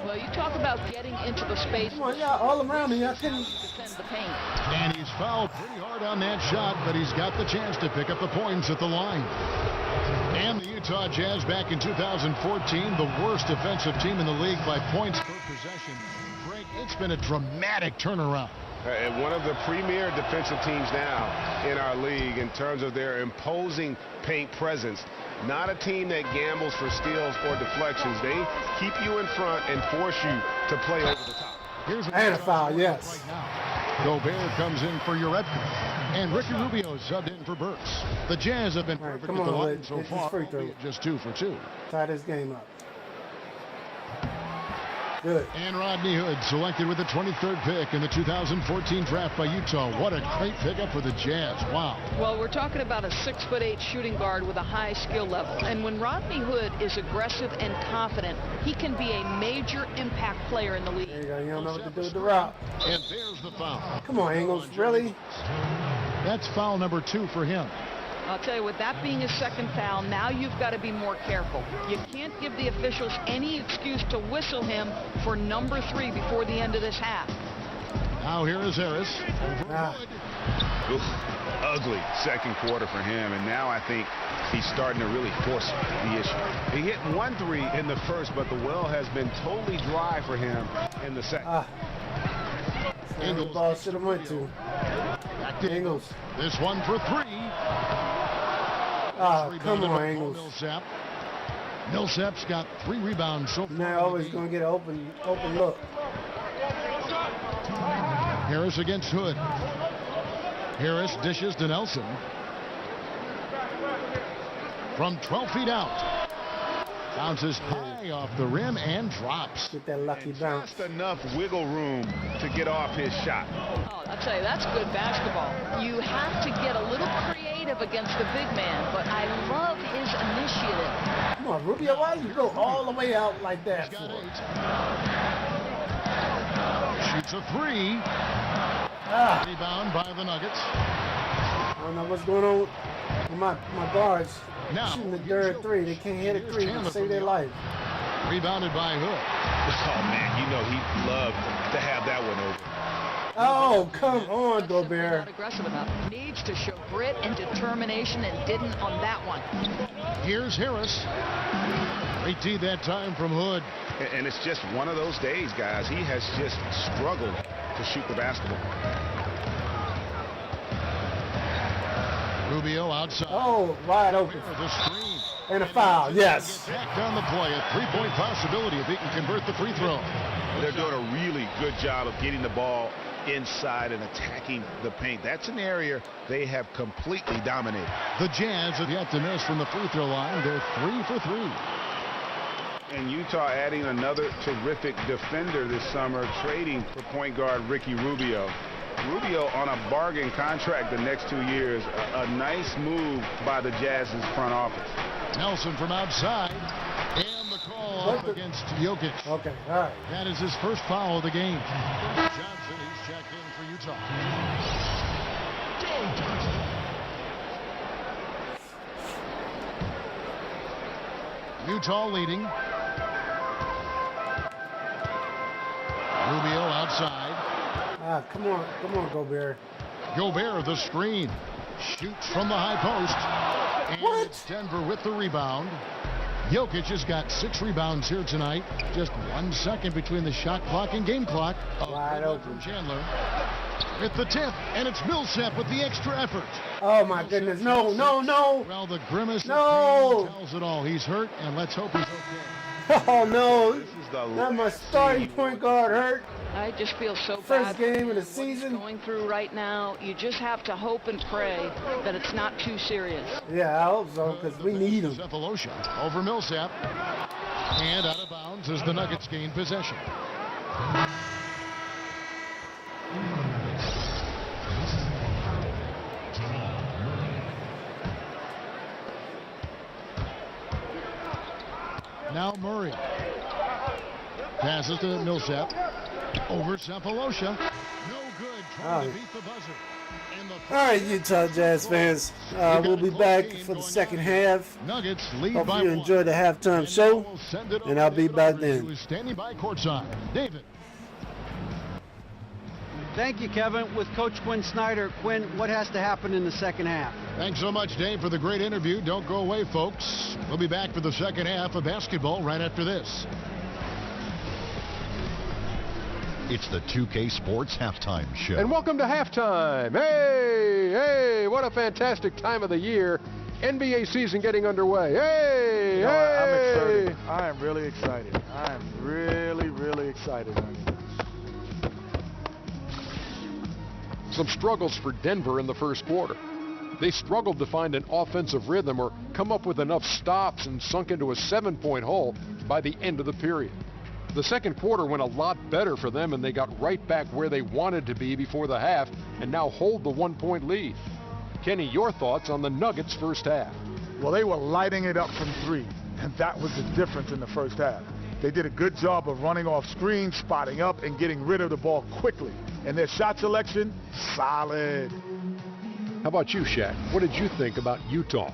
[SPEAKER 3] Well, you talk about getting into the space.
[SPEAKER 1] Come on, y'all all around me. Y'all couldn't.
[SPEAKER 3] Defend the paint.
[SPEAKER 4] And he's fouled pretty hard on that shot, but he's got the chance to pick up the points at the line. And the Utah Jazz back in 2014, the worst defensive team in the league by points per possession. Greg, it's been a dramatic turnaround.
[SPEAKER 5] And one of the premier defensive teams now in our league in terms of their imposing paint presence. Not a team that gambles for steals or deflections. They keep you in front and force you to play over the top.
[SPEAKER 4] Here's
[SPEAKER 1] And a foul, yes.
[SPEAKER 4] right now. Gobert comes in for Uretka. And Ricky Rubio subbed in for Burks. The Jazz have been
[SPEAKER 1] All right,
[SPEAKER 4] perfect
[SPEAKER 1] come
[SPEAKER 4] at the
[SPEAKER 1] on,
[SPEAKER 4] line
[SPEAKER 1] Whit.
[SPEAKER 4] so
[SPEAKER 1] Hit this
[SPEAKER 4] far,
[SPEAKER 1] free throw.
[SPEAKER 4] albeit just 2 for 2.
[SPEAKER 1] Tie this game up. Good.
[SPEAKER 4] And Rodney Hood selected with the 23rd pick in the 2014 draft by Utah. What a great pickup for the Jazz. Wow.
[SPEAKER 3] Well, we're talking about a 6'8" shooting guard with a high skill level. And when Rodney Hood is aggressive and confident, he can be a major impact player in the league.
[SPEAKER 1] There you go. You don't know what to do with the route.
[SPEAKER 4] And there's the foul.
[SPEAKER 1] Come on, Ingles. Really?
[SPEAKER 4] That's foul number 2 for him.
[SPEAKER 3] I'll tell you, with that being his second foul, now you've got to be more careful. You can't give the officials any excuse to whistle him for number 3 before the end of this half.
[SPEAKER 4] Now here is Harris.
[SPEAKER 1] Ah.
[SPEAKER 5] Oof, ugly second quarter for him, and now I think he's starting to really force the issue. He hit 1 3 in the first, but the well has been totally dry for him in the second.
[SPEAKER 1] That's the ball should have went to. Ingles.
[SPEAKER 4] This one for 3.
[SPEAKER 1] Ah, come
[SPEAKER 4] Rebounded
[SPEAKER 1] on,
[SPEAKER 4] by
[SPEAKER 1] Ingles.
[SPEAKER 4] Millsap. Millsap's got 3 rebounds so far.
[SPEAKER 1] Now always going to get an open look.
[SPEAKER 4] Harris against Hood. Harris dishes to Nelson. From 12 feet out. Bounces high off the rim and drops.
[SPEAKER 1] Get that lucky bounce.
[SPEAKER 5] Just enough wiggle room to get off his shot.
[SPEAKER 3] Oh, I'll tell you, that's good basketball. You have to get a little creative against the big man, but I love his initiative.
[SPEAKER 1] Come on, Rubio, why do you go all the way out like that
[SPEAKER 4] He's got
[SPEAKER 1] for?
[SPEAKER 4] 8. Shoots a 3.
[SPEAKER 1] Ah,
[SPEAKER 4] Rebound by the Nuggets.
[SPEAKER 1] I don't know what's going on with my guards.
[SPEAKER 4] Now,
[SPEAKER 1] Shooting the third 3. They can't hit a 3 to save their life.
[SPEAKER 4] Rebounded by Hood.
[SPEAKER 5] Oh, man, you know he'd love to have that one over.
[SPEAKER 1] Oh, come on,
[SPEAKER 3] Simply
[SPEAKER 1] Gobert.
[SPEAKER 3] not aggressive enough. Needs to show grit and determination and didn't on that one.
[SPEAKER 4] Here's Harris. Great tee that time from Hood.
[SPEAKER 5] And it's just one of those days, guys. He has just struggled to shoot the basketball.
[SPEAKER 4] Rubio outside.
[SPEAKER 1] Oh, wide open.
[SPEAKER 4] The screen.
[SPEAKER 1] And a foul, yes.
[SPEAKER 4] Back on the play. A 3-point possibility if he can convert the free throw.
[SPEAKER 5] They're doing a really good job of getting the ball inside and attacking the paint. That's an area they have completely dominated.
[SPEAKER 4] The Jazz have yet to miss from the free throw line. They're 3 for 3.
[SPEAKER 5] And Utah adding another terrific defender this summer, trading for point guard Ricky Rubio. Rubio on a bargain contract the next 2 years. A nice move by the Jazz's front office.
[SPEAKER 4] Nelson from outside. And the call up against Jokic.
[SPEAKER 1] Okay, all right.
[SPEAKER 4] That is his first foul of the game. Johnson, he's checked in for Utah. Utah leading. Rubio outside.
[SPEAKER 1] Ah, come on, Gobert.
[SPEAKER 4] Gobert the screen. Shoots from the high post. And
[SPEAKER 1] What?
[SPEAKER 4] it's Denver with the rebound. Jokic has got 6 rebounds here tonight. Just 1 second between the shot clock and game clock.
[SPEAKER 1] Wide open.
[SPEAKER 4] From Chandler. At the tip, and it's Millsap with the extra effort.
[SPEAKER 1] Oh, my goodness. No.
[SPEAKER 4] Well, the grimace
[SPEAKER 1] No.
[SPEAKER 4] of pain tells it all. He's hurt, and let's hope he's okay.
[SPEAKER 1] Oh, no.
[SPEAKER 5] This is the
[SPEAKER 1] Not my starting point guard hurt.
[SPEAKER 3] I just feel so
[SPEAKER 1] First
[SPEAKER 3] bad.
[SPEAKER 1] game of the
[SPEAKER 3] What he's
[SPEAKER 1] season.
[SPEAKER 3] going through right now, you just have to hope and pray that it's not too serious.
[SPEAKER 1] Yeah, I hope so, because we need him.
[SPEAKER 4] Cephalosha over Millsap. And out of bounds as the Nuggets gain possession. Now Murray. Passes to Millsap. Over Cephalosha. No good. Trying to beat the buzzer.
[SPEAKER 1] All right, Utah Jazz fans, we'll be back for the second half.
[SPEAKER 4] Nuggets lead
[SPEAKER 1] Hope
[SPEAKER 4] by
[SPEAKER 1] you
[SPEAKER 4] 1.
[SPEAKER 1] enjoyed the halftime show, and I'll be back then.
[SPEAKER 4] Who is standing by courtside. David.
[SPEAKER 2] Thank you, Kevin. With Coach Quinn Snyder. Quinn, what has to happen in the second half?
[SPEAKER 4] Thanks so much, Dave, for the great interview. Don't go away, folks. We'll be back for the second half of basketball right after this. It's the 2K Sports Halftime Show.
[SPEAKER 6] And welcome to halftime. Hey, what a fantastic time of the year. NBA season getting underway. Hey.
[SPEAKER 7] I'm excited. I am really excited. I am really excited.
[SPEAKER 6] Some struggles for Denver in the first quarter. They struggled to find an offensive rhythm or come up with enough stops and sunk into a 7-point hole by the end of the period. The second quarter went a lot better for them, and they got right back where they wanted to be before the half and now hold the 1-point lead. Kenny, your thoughts on the Nuggets' first half?
[SPEAKER 7] Well, they were lighting it up from 3, and that was the difference in the first half. They did a good job of running off screens, spotting up, and getting rid of the ball quickly. And their shot selection, solid.
[SPEAKER 6] How about you, Shaq? What did you think about Utah?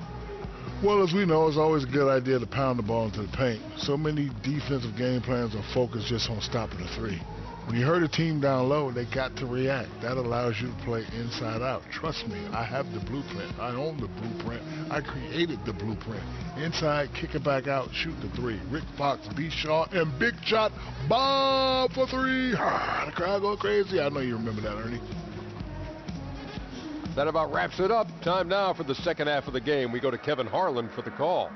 [SPEAKER 8] Well, as we know, it's always a good idea to pound the ball into the paint. So many defensive game plans are focused just on stopping the 3. When you hurt a team down low, they got to react. That allows you to play inside out. Trust me, I have the blueprint. I own the blueprint. I created the blueprint. Inside, kick it back out, shoot the 3. Rick Fox, B. Shaw, and big shot, Bob for 3. The crowd go crazy. I know you remember that, Ernie.
[SPEAKER 6] That about wraps it up. Time now for the second half of the game. We go to Kevin Harlan for the call.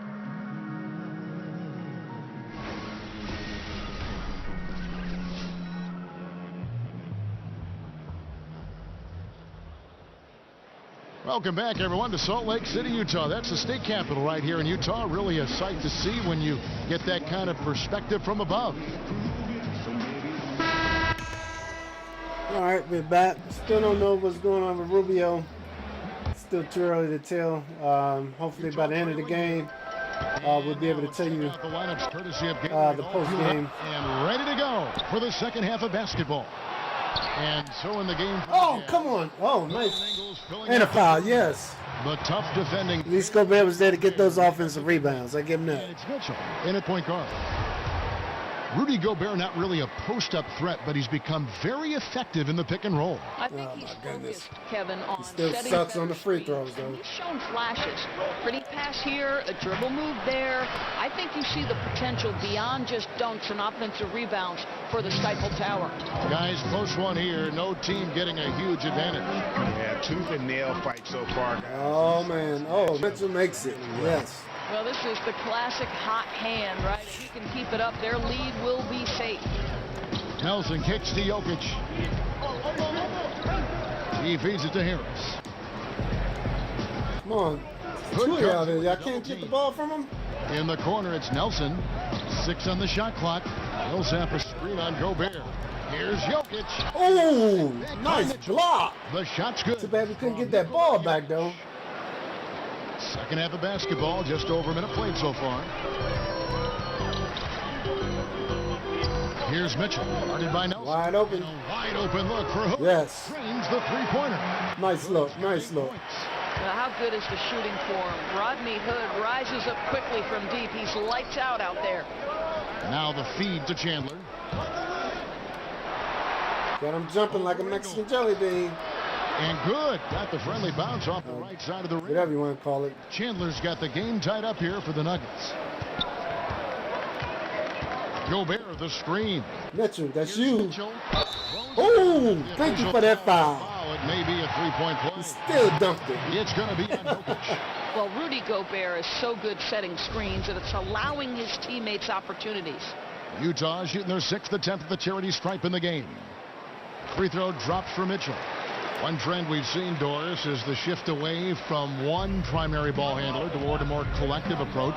[SPEAKER 4] Welcome back, everyone, to Salt Lake City, Utah. That's the state capital right here in Utah. Really a sight to see when you get that kind of perspective from above.
[SPEAKER 1] All right, we're back. Still don't know what's going on with Rubio. Still too early to tell. Hopefully by the end of the game, we'll be able to tell you the post game.
[SPEAKER 4] And ready to go for the second half of basketball. And so in the game.
[SPEAKER 1] Oh, come on. Oh, nice. And a foul, yes.
[SPEAKER 4] The tough defending.
[SPEAKER 1] At least Gobert was there to get those offensive rebounds. I give him that.
[SPEAKER 4] It's Mitchell in at point guard. Rudy Gobert not really a post-up threat, but he's become very effective in the pick and roll.
[SPEAKER 3] I think he's focused, Kevin, on
[SPEAKER 1] he still
[SPEAKER 3] setting
[SPEAKER 1] sucks on the
[SPEAKER 3] better
[SPEAKER 1] free
[SPEAKER 3] screens.
[SPEAKER 1] throws, though.
[SPEAKER 3] He's shown flashes. Pretty pass here, a dribble move there. I think you see the potential beyond just dunks and offensive rebounds for the Stifle Tower.
[SPEAKER 4] Guys, close one here. No team getting a huge advantage.
[SPEAKER 5] Yeah, tooth and nail fight so far.
[SPEAKER 1] Oh, man. Oh, Mitchell makes it. Yes.
[SPEAKER 3] Well, this is the classic hot hand, right? If he can keep it up, their lead will be safe.
[SPEAKER 4] Nelson kicks to Jokic. He feeds it to Harris.
[SPEAKER 1] Come on. Two out there. I can't get the ball from him.
[SPEAKER 4] In the corner, it's Nelson. 6 on the shot clock. Millsap a screen on Gobert. Here's Jokic.
[SPEAKER 1] Oh, nice block.
[SPEAKER 4] The shot's good.
[SPEAKER 1] Too bad we couldn't get that ball back, though.
[SPEAKER 4] Second half of basketball, just over a minute played so far. Here's Mitchell, guarded by Nelson.
[SPEAKER 1] Wide open.
[SPEAKER 4] A wide open look for Hood.
[SPEAKER 1] Yes.
[SPEAKER 4] Drains the three-pointer.
[SPEAKER 1] Nice look, nice look.
[SPEAKER 3] Well, how good is the shooting for him? Rodney Hood rises up quickly from deep. He's lights out there.
[SPEAKER 4] Now the feed to Chandler.
[SPEAKER 1] Got him jumping like a Mexican jelly bean.
[SPEAKER 4] And good. Got the friendly bounce off the right side of the rim.
[SPEAKER 1] Whatever you want to call it.
[SPEAKER 4] Chandler's got the game tied up here for the Nuggets. Gobert, the screen.
[SPEAKER 1] Mitchell, that's you.
[SPEAKER 4] Mitchell.
[SPEAKER 1] Oh, thank you for that foul.
[SPEAKER 4] It may be a three-point play.
[SPEAKER 1] He still dunked it.
[SPEAKER 4] It's going to be on Jokic.
[SPEAKER 3] Well, Rudy Gobert is so good setting screens that it's allowing his teammates opportunities.
[SPEAKER 4] Utah shooting their 6th attempt at the charity stripe in the game. Free throw drops for Mitchell. One trend we've seen, Doris, is the shift away from one primary ball handler toward a more collective approach.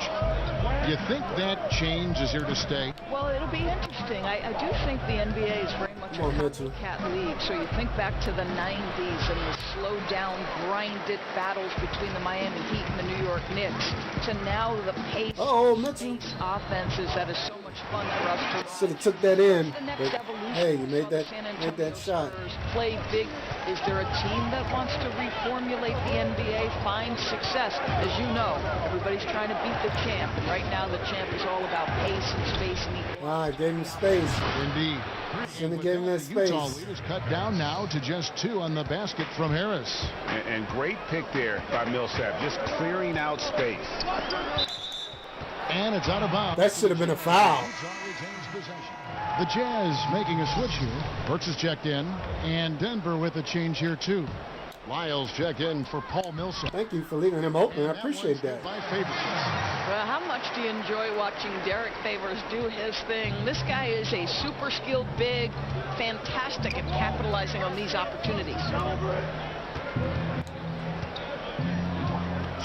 [SPEAKER 4] Do you think that change is here to stay?
[SPEAKER 3] Well, it'll be interesting. I do think the NBA is very much
[SPEAKER 1] Come on, Mitchell.
[SPEAKER 3] Cat League. So you think back to the 90s and the slow down, grind-it battles between the Miami Heat and the New York Knicks, to now the pace offenses that is so much fun for us to
[SPEAKER 1] should have took that in.
[SPEAKER 3] The next
[SPEAKER 1] But,
[SPEAKER 3] evolution
[SPEAKER 1] hey, you made
[SPEAKER 3] of
[SPEAKER 1] that
[SPEAKER 3] San Antonio
[SPEAKER 1] shot.
[SPEAKER 3] Spurs. Play big. Is there a team that wants to reformulate the NBA, find success? As you know, everybody's trying to beat the champ, and right now the champ is all about pace and space and
[SPEAKER 1] I gave him space.
[SPEAKER 4] Indeed.
[SPEAKER 1] Shouldn't have given that space.
[SPEAKER 4] Utah lead is cut down now to just 2 on the basket from Harris.
[SPEAKER 5] And great pick there by Millsap, just clearing out space.
[SPEAKER 4] And it's out of bounds.
[SPEAKER 1] That should have been a foul.
[SPEAKER 4] The Jazz making a switch here. Burks is checked in, and Denver with a change here too. Lyles checked in for Paul Millsap.
[SPEAKER 1] Thank you for leaving him open. I appreciate that.
[SPEAKER 3] Well, how much do you enjoy watching Derek Favors do his thing? This guy is a super skilled big, fantastic at capitalizing on these opportunities.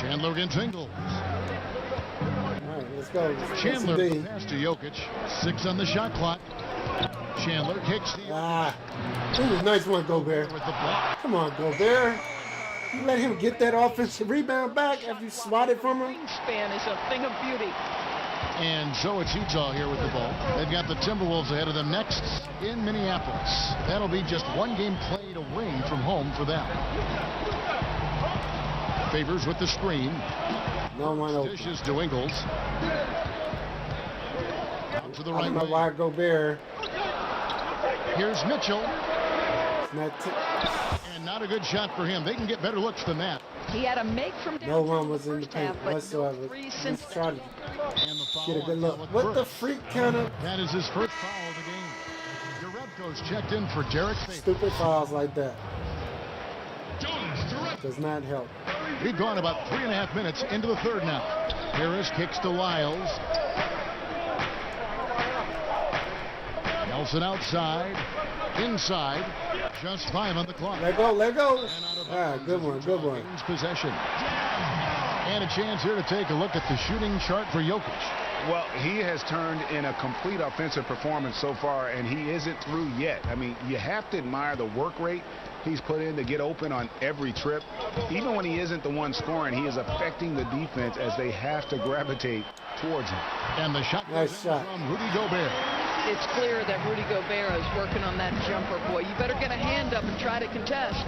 [SPEAKER 4] Chandler against Ingles.
[SPEAKER 1] All right, let's go.
[SPEAKER 4] Chandler pass to Jokic. 6 on the shot clock. Chandler kicks the...
[SPEAKER 1] Ooh, nice one, Gobert.
[SPEAKER 4] With the block.
[SPEAKER 1] Come on, Gobert. You let him get that offensive rebound back after you swatted from him.
[SPEAKER 3] Wingspan is a thing of beauty.
[SPEAKER 4] And so it's Utah here with the ball. They've got the Timberwolves ahead of them next in Minneapolis. That'll be just 1 game played away from home for them. Favors with the screen.
[SPEAKER 1] No one open.
[SPEAKER 4] Dishes to Ingles. Out to the right.
[SPEAKER 1] I don't know why Gobert.
[SPEAKER 4] Here's Mitchell.
[SPEAKER 1] And
[SPEAKER 4] not a good shot for him. They can get better looks than that.
[SPEAKER 3] He had a make from downtown.
[SPEAKER 1] No one was in the paint whatsoever. Let's try to get a good look. What the freak kind of...
[SPEAKER 4] That is his first foul of the game. Jerebko's checked in for Derek Favors.
[SPEAKER 1] Stupid fouls like that. Does not help.
[SPEAKER 4] We've gone about 3.5 minutes into the third now. Harris kicks to Lyles. Nelson outside. Inside. Just 5 on the clock.
[SPEAKER 1] Let go, let go. Good one, good one.
[SPEAKER 4] Possession. And a chance here to take a look at the shooting chart for Jokic.
[SPEAKER 5] Well, he has turned in a complete offensive performance so far, and he isn't through yet. I mean, you have to admire the work rate he's put in to get open on every trip. Even when he isn't the one scoring, he is affecting the defense as they have to gravitate towards him.
[SPEAKER 4] And the shot
[SPEAKER 1] nice shot
[SPEAKER 4] from Rudy Gobert.
[SPEAKER 3] It's clear that Rudy Gobert is working on that jumper, boy. You better get a hand up and try to contest.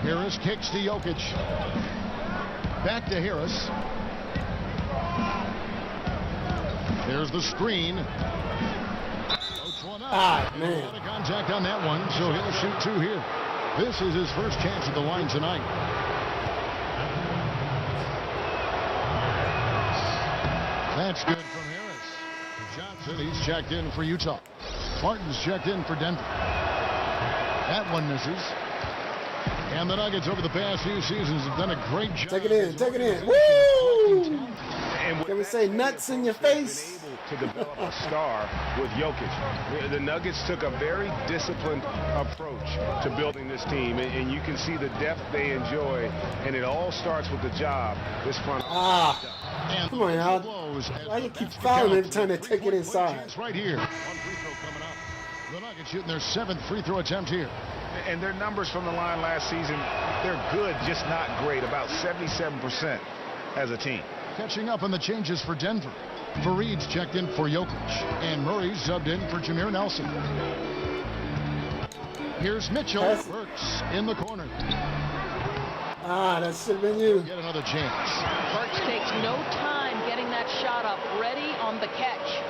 [SPEAKER 4] Harris kicks to Jokic. Back to Harris. There's the screen.
[SPEAKER 1] Man.
[SPEAKER 4] A lot of contact on that one, so he'll shoot 2 here. This is his first chance at the line tonight. That's good from Harris. Johnson, he's checked in for Utah. Martin's checked in for Denver. That one misses. And the Nuggets over the past few seasons have done a great job.
[SPEAKER 1] Take it in, take it in. Woo! Can we say nuts in your face?
[SPEAKER 5] To develop a star with Jokic. The Nuggets took a very disciplined approach to building this team, and you can see the depth they enjoy, and it all starts with the job this front.
[SPEAKER 1] Come on, Al. Why you keep fouling every time they take it inside?
[SPEAKER 4] It's right here. One free throw coming up. The Nuggets shooting their 7th free throw attempt here.
[SPEAKER 5] And their numbers from the line last season, they're good, just not great, about 77% as a team.
[SPEAKER 4] Catching up on the changes for Denver. Fareed's checked in for Jokic, and Murray's subbed in for Jameer Nelson. Here's Mitchell. Burks in the corner.
[SPEAKER 1] That should have been you.
[SPEAKER 4] Get another chance.
[SPEAKER 3] Burks takes no time getting that shot up, ready on the catch.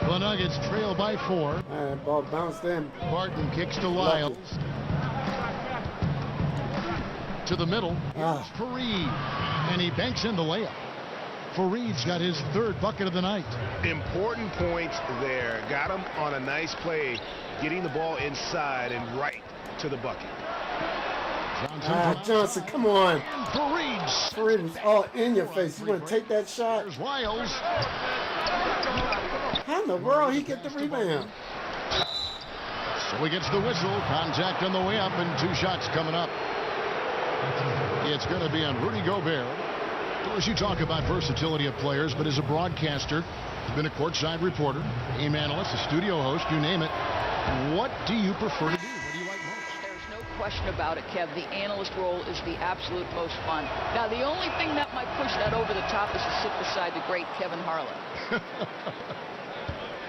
[SPEAKER 4] The Nuggets trail by 4.
[SPEAKER 1] Ball bounced in.
[SPEAKER 4] Barton kicks to Lyles. To the middle. Here's Fareed, and he banks in the layup. Fareed's got his 3rd bucket of the night.
[SPEAKER 5] Important points there. Got him on a nice play, getting the ball inside and right to the bucket.
[SPEAKER 1] Johnson, come on.
[SPEAKER 4] Fareed.
[SPEAKER 1] Fareed was all in your face. You want to take that shot?
[SPEAKER 4] There's Lyles.
[SPEAKER 1] How in the world he get the rebound?
[SPEAKER 4] So he gets the whistle. Contact on the way up, and 2 shots coming up. It's going to be on Rudy Gobert. Of course, you talk about versatility of players, but as a broadcaster, you've been a courtside reporter, game analyst, a studio host, you name it. What do you prefer to do? What do you like most?
[SPEAKER 3] There's no question about it, Kev. The analyst role is the absolute most fun. Now, the only thing that might push that over the top is to sit beside the great Kevin Harlan.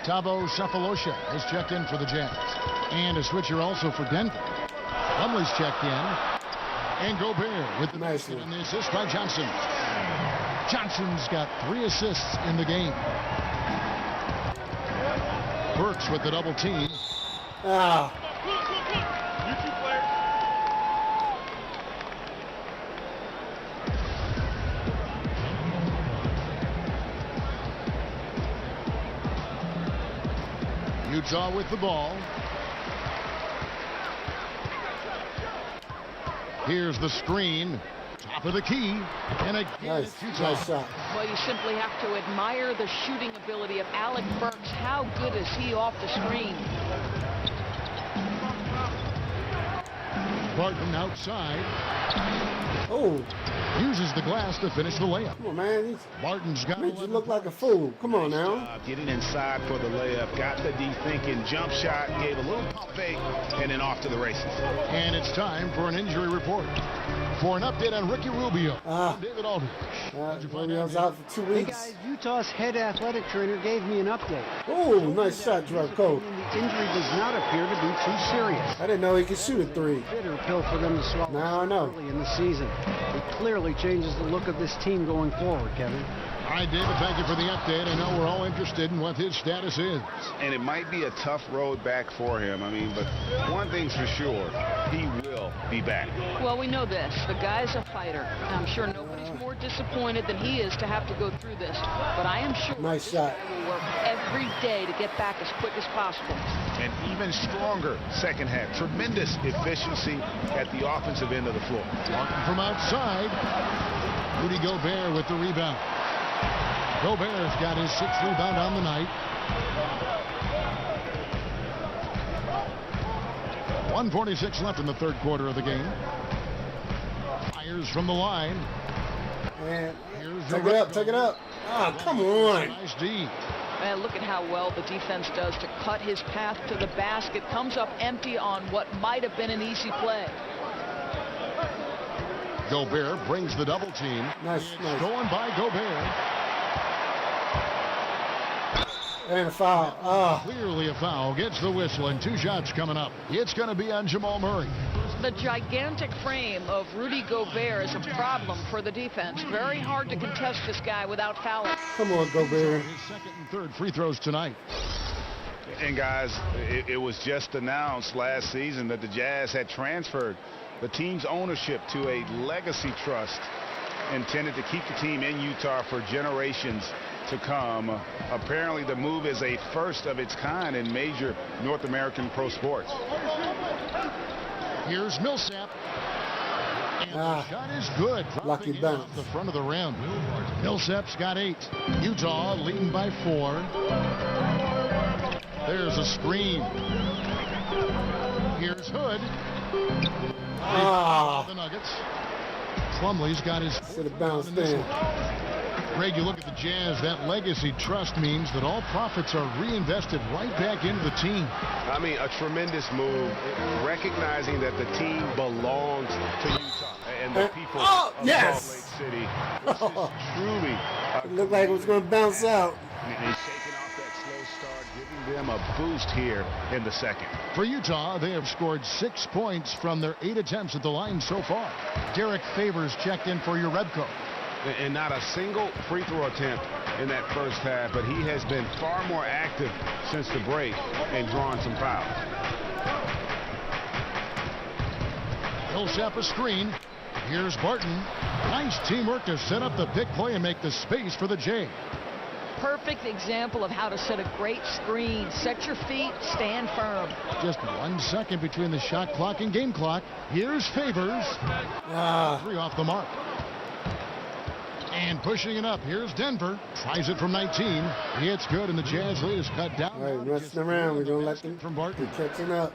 [SPEAKER 4] Thabo Sefolosha has checked in for the Jazz. And a switcher also for Denver. Plumlee's checked in. And Gobert with the basket and the assist by Johnson. Johnson's got 3 assists in the game. Burks with the double team.
[SPEAKER 1] Ah.
[SPEAKER 4] Utah with the ball. Here's the screen. Top of the key. And again,
[SPEAKER 1] Nice shot.
[SPEAKER 3] Well, you simply have to admire the shooting ability of Alec Burks. How good is he off the screen?
[SPEAKER 4] Barton outside.
[SPEAKER 1] Oh,
[SPEAKER 4] Uses the glass to finish the layup.
[SPEAKER 1] come on, man.
[SPEAKER 4] Barton's got
[SPEAKER 1] Makes you look like a fool. Come on now.
[SPEAKER 5] Getting inside for the layup, got the D thinking, jump shot, gave a little pump fake, and then off to the races.
[SPEAKER 4] And it's time for an injury report. For an update on Ricky Rubio, David Aldridge.
[SPEAKER 1] Rubio's out for 2
[SPEAKER 2] Hey
[SPEAKER 1] weeks.
[SPEAKER 2] guys, Utah's head athletic trainer gave me an update.
[SPEAKER 1] Oh, nice shot, Drug Code.
[SPEAKER 2] The injury does not appear to be too serious.
[SPEAKER 1] I didn't know he could shoot a 3.
[SPEAKER 2] Bitter pill for them to swallow
[SPEAKER 1] Now I know.
[SPEAKER 2] early in the season. It clearly changes the look of this team going forward, Kevin.
[SPEAKER 4] All right, David, thank you for the update. I know we're all interested in what his status is.
[SPEAKER 5] And it might be a tough road back for him. I mean, but one thing's for sure, he will be back.
[SPEAKER 3] Well, we know this. The guy's a fighter. I'm sure nobody's more disappointed than he is to have to go through this. But I am sure
[SPEAKER 1] Nice shot.
[SPEAKER 3] he will work every day to get back as quick as possible.
[SPEAKER 5] An even stronger second half. Tremendous efficiency at the offensive end of the floor.
[SPEAKER 4] Martin from outside. Rudy Gobert with the rebound. Gobert's got his 6th rebound on the night. 1:46 left in the third quarter of the game. Fires from the line.
[SPEAKER 1] And
[SPEAKER 4] Here's
[SPEAKER 1] take it up, take it up. Ah, come on.
[SPEAKER 4] Nice D.
[SPEAKER 3] Man, look at how well the defense does to cut his path to the basket. Comes up empty on what might have been an easy play.
[SPEAKER 4] Gobert brings the double team.
[SPEAKER 1] Nice.
[SPEAKER 4] Stolen by Gobert.
[SPEAKER 1] And a foul. Ah,
[SPEAKER 4] Clearly a foul. Gets the whistle and 2 shots coming up. It's going to be on Jamal Murray.
[SPEAKER 3] The gigantic frame of Rudy Gobert is a problem for the defense. Very hard to contest this guy without fouling.
[SPEAKER 1] come on, Gobert.
[SPEAKER 4] His second and third free throws tonight.
[SPEAKER 5] And guys, it was just announced last season that the Jazz had transferred the team's ownership to a legacy trust intended to keep the team in Utah for generations to come. Apparently the move is a first of its kind in major North American pro sports.
[SPEAKER 4] Here's Millsap. And the shot is good.
[SPEAKER 1] Lucky
[SPEAKER 4] Dropping in
[SPEAKER 1] bounce.
[SPEAKER 4] off the front of the rim. Millsap's got 8. Utah leading by 4. There's a screen. Here's Hood. The Nuggets. Plumlee's got his.
[SPEAKER 1] Should have bounced in.
[SPEAKER 4] Greg, you look at the Jazz, that legacy trust means that all profits are reinvested right back into the team.
[SPEAKER 5] I mean, a tremendous move, recognizing that the team belongs to Utah and the people of
[SPEAKER 1] yes.
[SPEAKER 5] Salt Lake City. This is truly
[SPEAKER 1] It looked like it was going to bounce out.
[SPEAKER 5] and shaking off that slow start, giving them a boost here in the second.
[SPEAKER 4] For Utah, they have scored 6 points from their 8 attempts at the line so far. Derek Favors checked in for your Rebco.
[SPEAKER 5] And not a single free throw attempt in that first half, but he has been far more active since the break and drawn some fouls.
[SPEAKER 4] Millsap a screen. Here's Barton. Nice teamwork to set up the big play and make the space for the J.
[SPEAKER 3] Perfect example of how to set a great screen. Set your feet, stand firm.
[SPEAKER 4] Just 1 second between the shot clock and game clock. Here's Favors. 3 off the mark. And pushing it up. Here's Denver. Tries it from 19. It's good, and the Jazz lead is cut down.
[SPEAKER 1] All right, resting around. We're going to let them
[SPEAKER 4] From Barton.
[SPEAKER 1] They're catching up.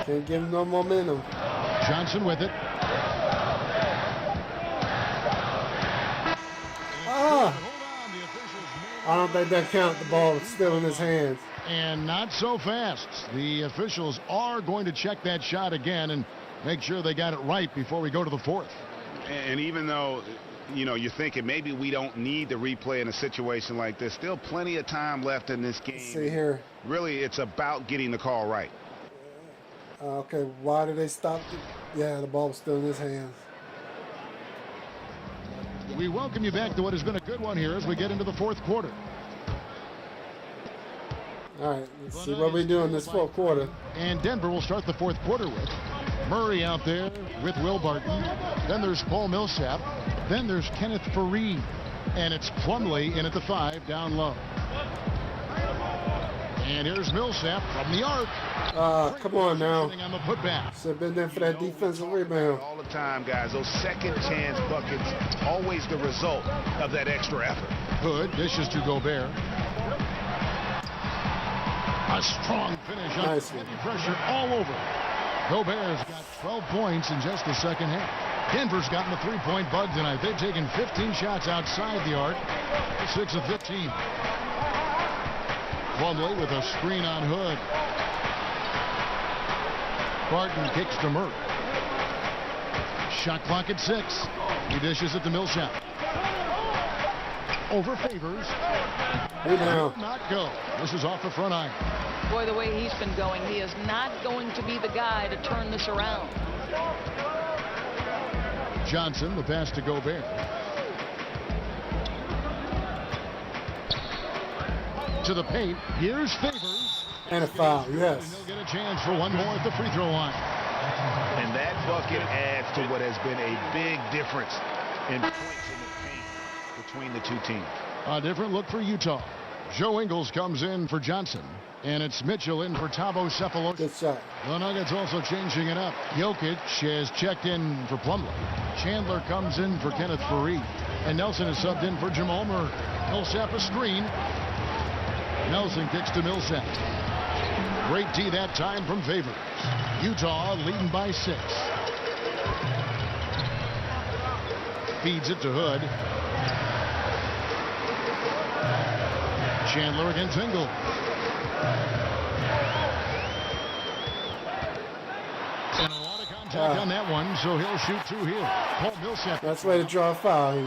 [SPEAKER 1] Can't give them no momentum.
[SPEAKER 4] Johnson with it.
[SPEAKER 1] I don't think that counts. The ball was still in his hands.
[SPEAKER 4] And not so fast. The officials are going to check that shot again and make sure they got it right before we go to the fourth.
[SPEAKER 5] And even though, you know, you're thinking maybe we don't need the replay in a situation like this, still plenty of time left in this game.
[SPEAKER 1] Let's see here.
[SPEAKER 5] Really, it's about getting the call right.
[SPEAKER 1] Okay, why did they stop? Yeah, the ball was still in his hands.
[SPEAKER 4] We welcome you back to what has been a good one here as we get into the fourth quarter.
[SPEAKER 1] All right, let's see what we do in this fourth quarter.
[SPEAKER 4] And Denver will start the fourth quarter with Murray out there with Will Barton. Then there's Paul Millsap. Then there's Kenneth Faried. And it's Plumlee in at the 5 down low. And here's Millsap from the arc.
[SPEAKER 1] Come on now.
[SPEAKER 4] On the putback.
[SPEAKER 1] Should have been there for that defensive rebound.
[SPEAKER 5] All the time, guys. Those second chance buckets, always the result of that extra effort.
[SPEAKER 4] Hood dishes to Gobert. A strong finish.
[SPEAKER 1] Nice
[SPEAKER 4] Heavy pressure all over. Gobert's got 12 points in just the second half. Denver's gotten the three-point bug tonight. They've taken 15 shots outside the arc. 6 of 15. Plumlee with a screen on Hood. Barton kicks to Murray. Shot clock at 6. He dishes it to Millsap. Over Favors.
[SPEAKER 1] Rebound.
[SPEAKER 4] Not go. This is off the front iron.
[SPEAKER 3] Boy, the way he's been going, he is not going to be the guy to turn this around.
[SPEAKER 4] Johnson, the pass to Gobert. To the paint. Here's Favors.
[SPEAKER 1] And a foul, yes.
[SPEAKER 4] And he'll get a chance for one more at the free throw line.
[SPEAKER 5] And that bucket adds to what has been a big difference in points in the paint between the two teams.
[SPEAKER 4] A different look for Utah. Joe Ingles comes in for Johnson. And it's Mitchell in for Thabo Sefolosha.
[SPEAKER 1] Good shot.
[SPEAKER 4] The Nuggets also changing it up. Jokic has checked in for Plumlee. Chandler comes in for Kenneth Faried. And Nelson is subbed in for Jamal Murray. Millsap a screen. Nelson kicks to Millsap. Great D that time from Favors. Utah leading by 6. Feeds it to Hood. Chandler against Ingles. And a lot of contact on that one, so he'll shoot 2 here. Paul Millsap.
[SPEAKER 1] That's the way to draw a foul.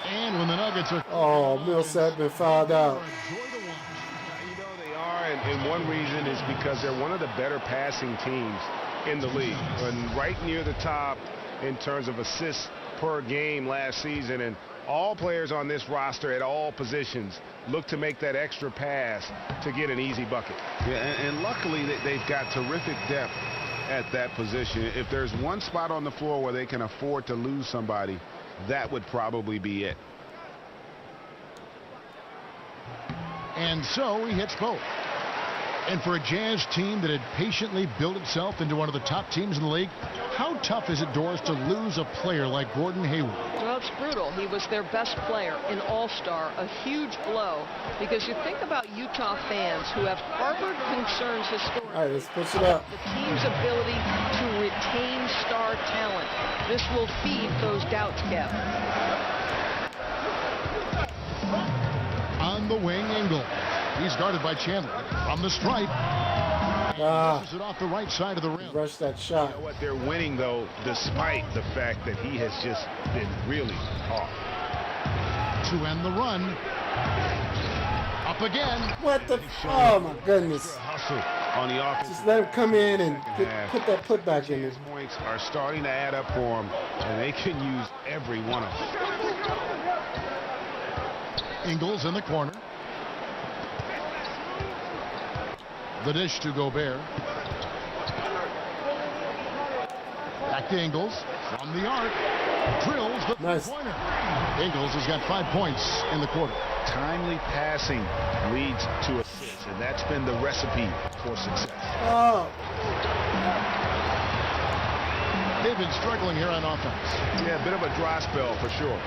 [SPEAKER 4] And when the Nuggets are...
[SPEAKER 1] Oh, Millsap been fouled out.
[SPEAKER 5] And one reason is because they're one of the better passing teams in the league. And right near the top in terms of assists per game last season. And all players on this roster at all positions look to make that extra pass to get an easy bucket. Yeah, and luckily they've got terrific depth at that position. If there's one spot on the floor where they can afford to lose somebody, that would probably be it.
[SPEAKER 4] And so he hits both. And for a Jazz team that had patiently built itself into one of the top teams in the league, how tough is it, Doris, to lose a player like Gordon Hayward?
[SPEAKER 3] Well, it's brutal. He was their best player, an all-star, a huge blow. Because you think about Utah fans who have harbored concerns historically.
[SPEAKER 1] All right, let's push it up.
[SPEAKER 3] The team's ability to retain star talent. This will feed those doubts, Kev.
[SPEAKER 4] On the wing, Ingles. He's guarded by Chandler from the stripe. Pushes it off the right side of the rim.
[SPEAKER 1] Rush that shot.
[SPEAKER 5] You know what? They're winning, though, despite the fact that he has just been really hard.
[SPEAKER 4] To end the run. Up again.
[SPEAKER 1] What the? Oh, my goodness.
[SPEAKER 5] Hustle on the offense.
[SPEAKER 1] Just let him come in and put that putback in there.
[SPEAKER 5] His points are starting to add up for him, and they can use every one of them.
[SPEAKER 4] Ingles in the corner. The dish to Gobert. Back to Ingles. From the arc. Drills the three-pointer. Ingles has got 5 points in the quarter.
[SPEAKER 5] Timely passing leads to assists, and that's been the recipe for success.
[SPEAKER 1] Oh.
[SPEAKER 4] They've been struggling here on offense.
[SPEAKER 5] Yeah, a bit of a dry spell for sure.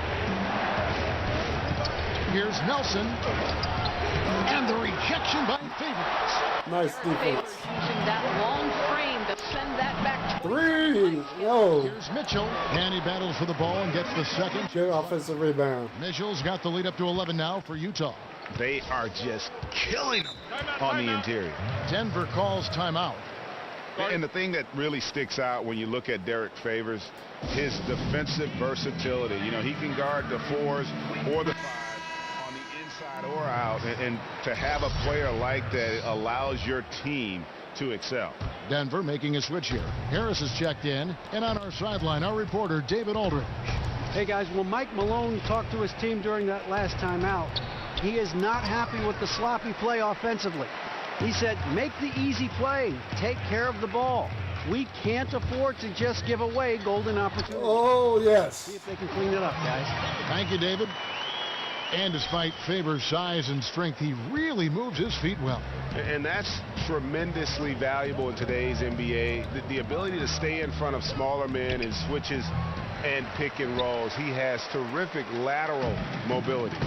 [SPEAKER 4] Here's Nelson. And the rejection by Favors.
[SPEAKER 1] Nice defense.
[SPEAKER 3] Favors using that long frame to send that back.
[SPEAKER 1] 3. Yo.
[SPEAKER 4] Here's Mitchell. And he battles for the ball and gets the second.
[SPEAKER 1] Good offensive rebound.
[SPEAKER 4] Mitchell's got the lead up to 11 now for Utah.
[SPEAKER 5] They are just killing them on the interior.
[SPEAKER 4] Denver calls timeout.
[SPEAKER 5] And the thing that really sticks out when you look at Derek Favors, his defensive versatility. You know, he can guard the 4s or the 5s on the inside or out. And to have a player like that allows your team to excel.
[SPEAKER 4] Denver making a switch here. Harris is checked in. And on our sideline, our reporter, David Aldridge.
[SPEAKER 2] Hey, guys, when Mike Malone talked to his team during that last timeout, he is not happy with the sloppy play offensively. He said, make the easy play. Take care of the ball. We can't afford to just give away golden opportunities.
[SPEAKER 1] Oh, yes.
[SPEAKER 2] See if they can clean it up, guys.
[SPEAKER 4] Thank you, David. And despite Favors' size and strength, he really moves his feet well.
[SPEAKER 5] And that's tremendously valuable in today's NBA. The ability to stay in front of smaller men in switches and pick and rolls. He has terrific lateral mobility.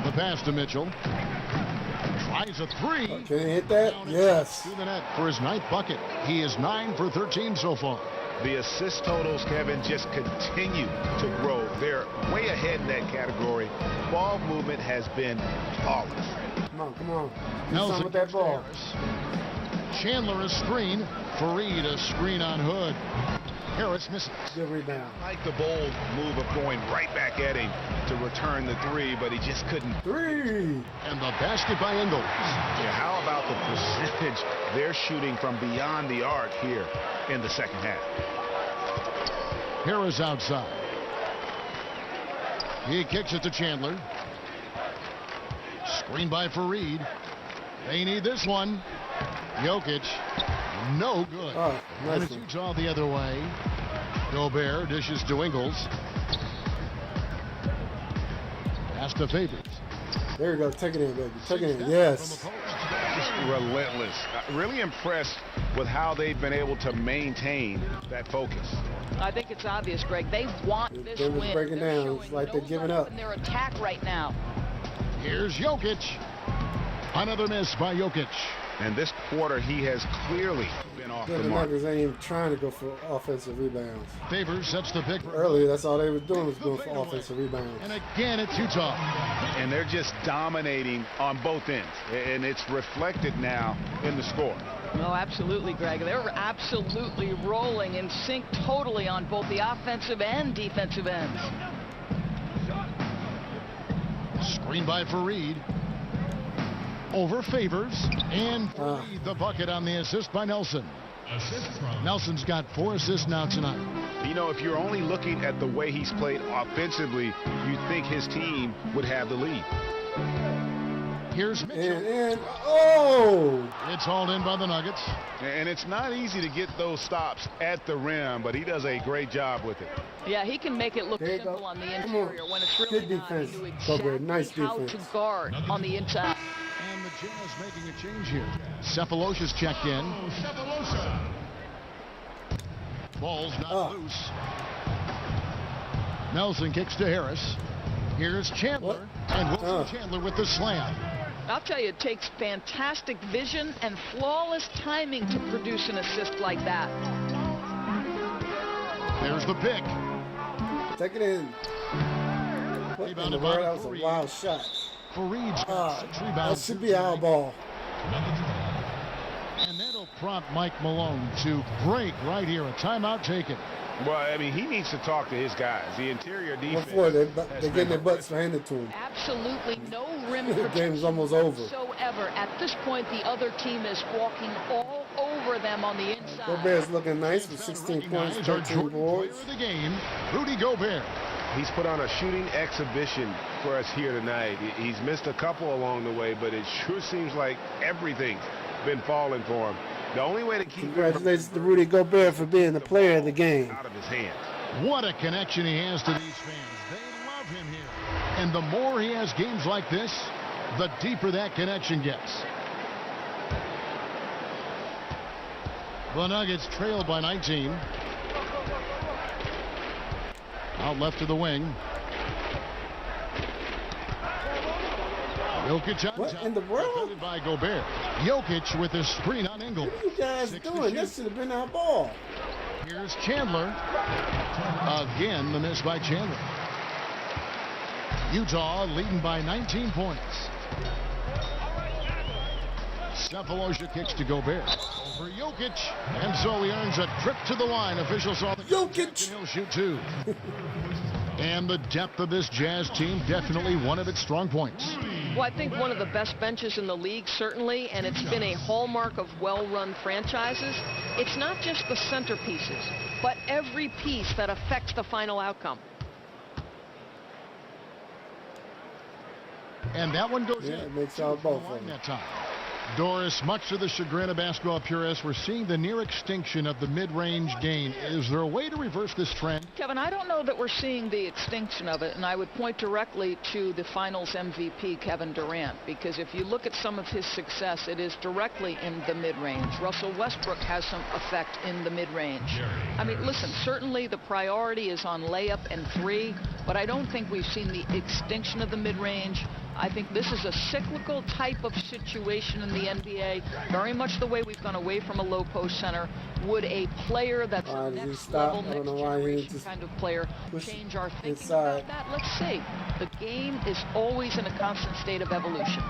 [SPEAKER 4] The pass to Mitchell. Tries a 3.
[SPEAKER 1] Can he hit that? Yes.
[SPEAKER 4] To the net for his 9th bucket. He is 9 for 13 so far.
[SPEAKER 5] The assist totals, Kevin, just continue to grow. They're way ahead in that category. Ball movement has been flawless.
[SPEAKER 1] Come on, come on. Do
[SPEAKER 4] Nelson
[SPEAKER 1] something with that ball.
[SPEAKER 4] Chandler a screen. Fareed a screen on Hood. Harris misses.
[SPEAKER 1] Good rebound.
[SPEAKER 5] Like the bold move of going right back at him to return the 3, but he just couldn't.
[SPEAKER 1] 3.
[SPEAKER 4] And the basket by Ingles.
[SPEAKER 5] Yeah, how about the percentage they're shooting from beyond the arc here in the second half?
[SPEAKER 4] Harris outside. He kicks it to Chandler. Screen by Fareed. They need this one. Jokic. No good.
[SPEAKER 1] Oh,
[SPEAKER 4] and
[SPEAKER 1] nice
[SPEAKER 4] it shoots all the other way. Gobert dishes to Ingles. Pass to Favors.
[SPEAKER 1] There you go. Take it in, baby. Take it in. Yes.
[SPEAKER 5] Just relentless. Really impressed with how they've been able to maintain that focus.
[SPEAKER 3] I think it's obvious, Greg. They want this
[SPEAKER 1] Denver's
[SPEAKER 3] win.
[SPEAKER 1] breaking
[SPEAKER 3] They're
[SPEAKER 1] down.
[SPEAKER 3] showing
[SPEAKER 1] It's like
[SPEAKER 3] no
[SPEAKER 1] they're giving
[SPEAKER 3] let
[SPEAKER 1] up.
[SPEAKER 3] in their attack right now.
[SPEAKER 4] Here's Jokic. Another miss by Jokic.
[SPEAKER 5] And this quarter, he has clearly been off the
[SPEAKER 1] The
[SPEAKER 5] mark.
[SPEAKER 1] Nuggets ain't even trying to go for offensive rebounds.
[SPEAKER 4] Favors sets the pick.
[SPEAKER 1] Earlier, that's all they were doing was going for offensive rebounds.
[SPEAKER 4] And again, it's Utah.
[SPEAKER 5] And they're just dominating on both ends. And it's reflected now in the score.
[SPEAKER 3] No, absolutely, Greg. They're absolutely rolling in sync totally on both the offensive and defensive ends.
[SPEAKER 4] Screen by Fareed. Over Favors. And Fareed, the bucket on the assist by Nelson. Nelson's got 4 assists now tonight.
[SPEAKER 5] You know, if you're only looking at the way he's played offensively, you'd think his team would have the lead.
[SPEAKER 4] Here's Mitchell.
[SPEAKER 1] And oh!
[SPEAKER 4] It's hauled in by the Nuggets.
[SPEAKER 5] And it's not easy to get those stops at the rim, but he does a great job with it.
[SPEAKER 3] Yeah, he can make it look
[SPEAKER 1] There you
[SPEAKER 3] simple
[SPEAKER 1] go.
[SPEAKER 3] on the
[SPEAKER 1] Come on.
[SPEAKER 3] interior when it's really
[SPEAKER 1] Good
[SPEAKER 3] not.
[SPEAKER 1] defense,
[SPEAKER 3] He knew
[SPEAKER 1] Gobert.
[SPEAKER 3] exactly
[SPEAKER 1] Nice
[SPEAKER 3] how
[SPEAKER 1] defense.
[SPEAKER 3] to guard on the inside.
[SPEAKER 4] And the Jazz making a change here. Cephalosha's checked in. Ball's not loose. Nelson kicks to Harris. Here's Chandler. And Wilson Chandler with the slam.
[SPEAKER 3] I'll tell you, it takes fantastic vision and flawless timing to produce an assist like that.
[SPEAKER 4] There's the pick.
[SPEAKER 1] Take it in. What in the world? That was a wild shot.
[SPEAKER 4] Fareed's got 6
[SPEAKER 1] That
[SPEAKER 4] rebounds.
[SPEAKER 1] should be our ball.
[SPEAKER 4] And that'll prompt Mike Malone to break right here. A timeout taken.
[SPEAKER 5] Well, I mean, he needs to talk to his guys. The interior defense.
[SPEAKER 1] Before they're
[SPEAKER 5] has
[SPEAKER 1] getting
[SPEAKER 5] been
[SPEAKER 1] their butts handed to them.
[SPEAKER 3] Absolutely no rim
[SPEAKER 1] The
[SPEAKER 3] protection
[SPEAKER 1] game's almost over.
[SPEAKER 3] whatsoever. At this point, the other team is walking all over them on the inside.
[SPEAKER 1] Gobert's looking nice with 16 points, 13 boards.
[SPEAKER 4] The game, Rudy Gobert.
[SPEAKER 5] He's put on a shooting exhibition for us here tonight. He's missed a couple along the way, but it sure seems like everything's been falling for him. The only way to keep
[SPEAKER 1] Congratulations to Rudy Gobert for being the player of the game.
[SPEAKER 5] out of his hands.
[SPEAKER 4] What a connection he has to these fans. They love him here. And the more he has games like this, the deeper that connection gets. The Nuggets trail by 19. Out left to the wing. Jokic on
[SPEAKER 1] What
[SPEAKER 4] top,
[SPEAKER 1] in the world?
[SPEAKER 4] defended by Gobert. Jokic with his screen on Ingles.
[SPEAKER 1] What are you guys
[SPEAKER 4] 6 to
[SPEAKER 1] doing?
[SPEAKER 4] shoot.
[SPEAKER 1] This should have been our ball.
[SPEAKER 4] Here's Chandler. Again, the miss by Chandler. Utah leading by 19 points. Cephalosha kicks to Gobert. Over Jokic. And so he earns a trip to the line. Officials saw the Jokic. He'll shoot 2. And the depth of this Jazz team, definitely one of its strong points.
[SPEAKER 3] Well, I think one of the best benches in the league, certainly, and it's been a hallmark of well-run franchises. It's not just the centerpieces, but every piece that affects the final outcome.
[SPEAKER 4] And that one goes in.
[SPEAKER 1] It makes out both of them.
[SPEAKER 4] That time. Doris, much to the chagrin of basketball purists, we're seeing the near extinction of the mid-range game. Is there a way to reverse this trend?
[SPEAKER 3] Kevin, I don't know that we're seeing the extinction of it, and I would point directly to the Finals MVP, Kevin Durant, because if you look at some of his success, it is directly in the mid-range. Russell Westbrook has some effect in the mid-range. I mean, listen, certainly the priority is on layup and 3, but I don't think we've seen the extinction of the mid-range. I think this is a cyclical type of situation in the NBA, very much the way we've gone away from a low post center. Would a player that's a next level, next generation kind of player change our thinking about that? Let's see. The game is always in a constant state of evolution.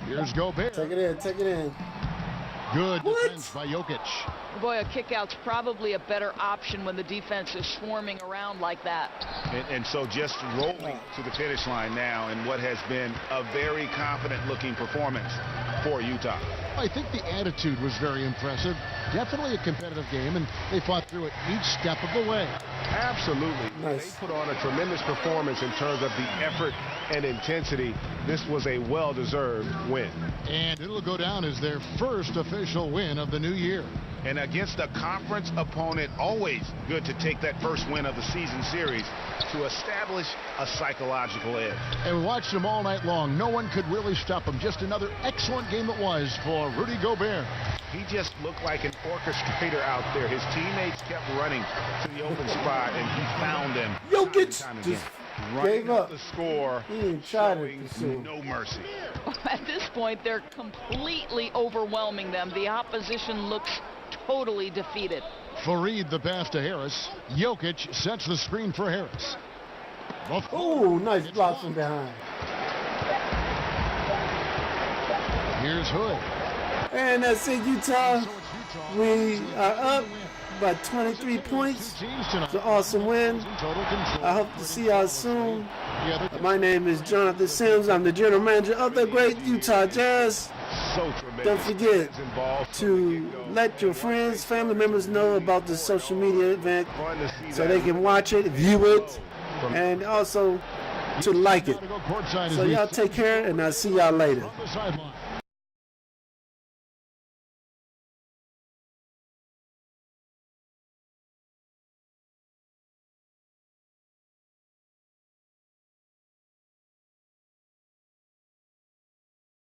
[SPEAKER 4] Here's Gobert.
[SPEAKER 1] Take it in, take it in.
[SPEAKER 4] Good defense by Jokic.
[SPEAKER 3] Boy, a kickout's probably a better option when the defense is swarming around like that.
[SPEAKER 5] And so just rolling to the finish line now in what has been a very confident-looking performance for Utah.
[SPEAKER 4] I think the attitude was very impressive. Definitely a competitive game, and they fought through it each step of the way.
[SPEAKER 9] Absolutely.
[SPEAKER 1] Nice.
[SPEAKER 9] They put on a tremendous performance in terms of the effort and intensity. This was a well-deserved win.
[SPEAKER 4] And it'll go down as their first official win of the new year.
[SPEAKER 5] And against a conference opponent, always good to take that first win of the season series to establish a psychological edge.
[SPEAKER 4] And we watched him all night long. No one could really stop him. Just another excellent game it was for Rudy Gobert.
[SPEAKER 5] He just looked like an orchestrator out there. His teammates kept running to the open spot, and he found them.
[SPEAKER 1] Jokic
[SPEAKER 5] time and time
[SPEAKER 1] just
[SPEAKER 5] again.
[SPEAKER 1] gave up.
[SPEAKER 5] The score,
[SPEAKER 1] He didn't try to
[SPEAKER 5] showing
[SPEAKER 1] pursue.
[SPEAKER 5] no mercy.
[SPEAKER 3] At this point, they're completely overwhelming them. The opposition looks totally defeated.
[SPEAKER 4] Fareed the pass to Harris. Jokic sets the screen for Harris.
[SPEAKER 1] Oh, nice block from behind.
[SPEAKER 4] Here's Hood.
[SPEAKER 1] And that's it, Utah. We are up by 23 points. It's an awesome win. I hope to see y'all soon. My name is Jonathan Sims. I'm the general manager of the great Utah Jazz.
[SPEAKER 5] So tremendous.
[SPEAKER 1] Don't forget to let your friends, family members know about the social media event so they can watch it, view it, and also to like it. So y'all take care, and I'll see y'all later.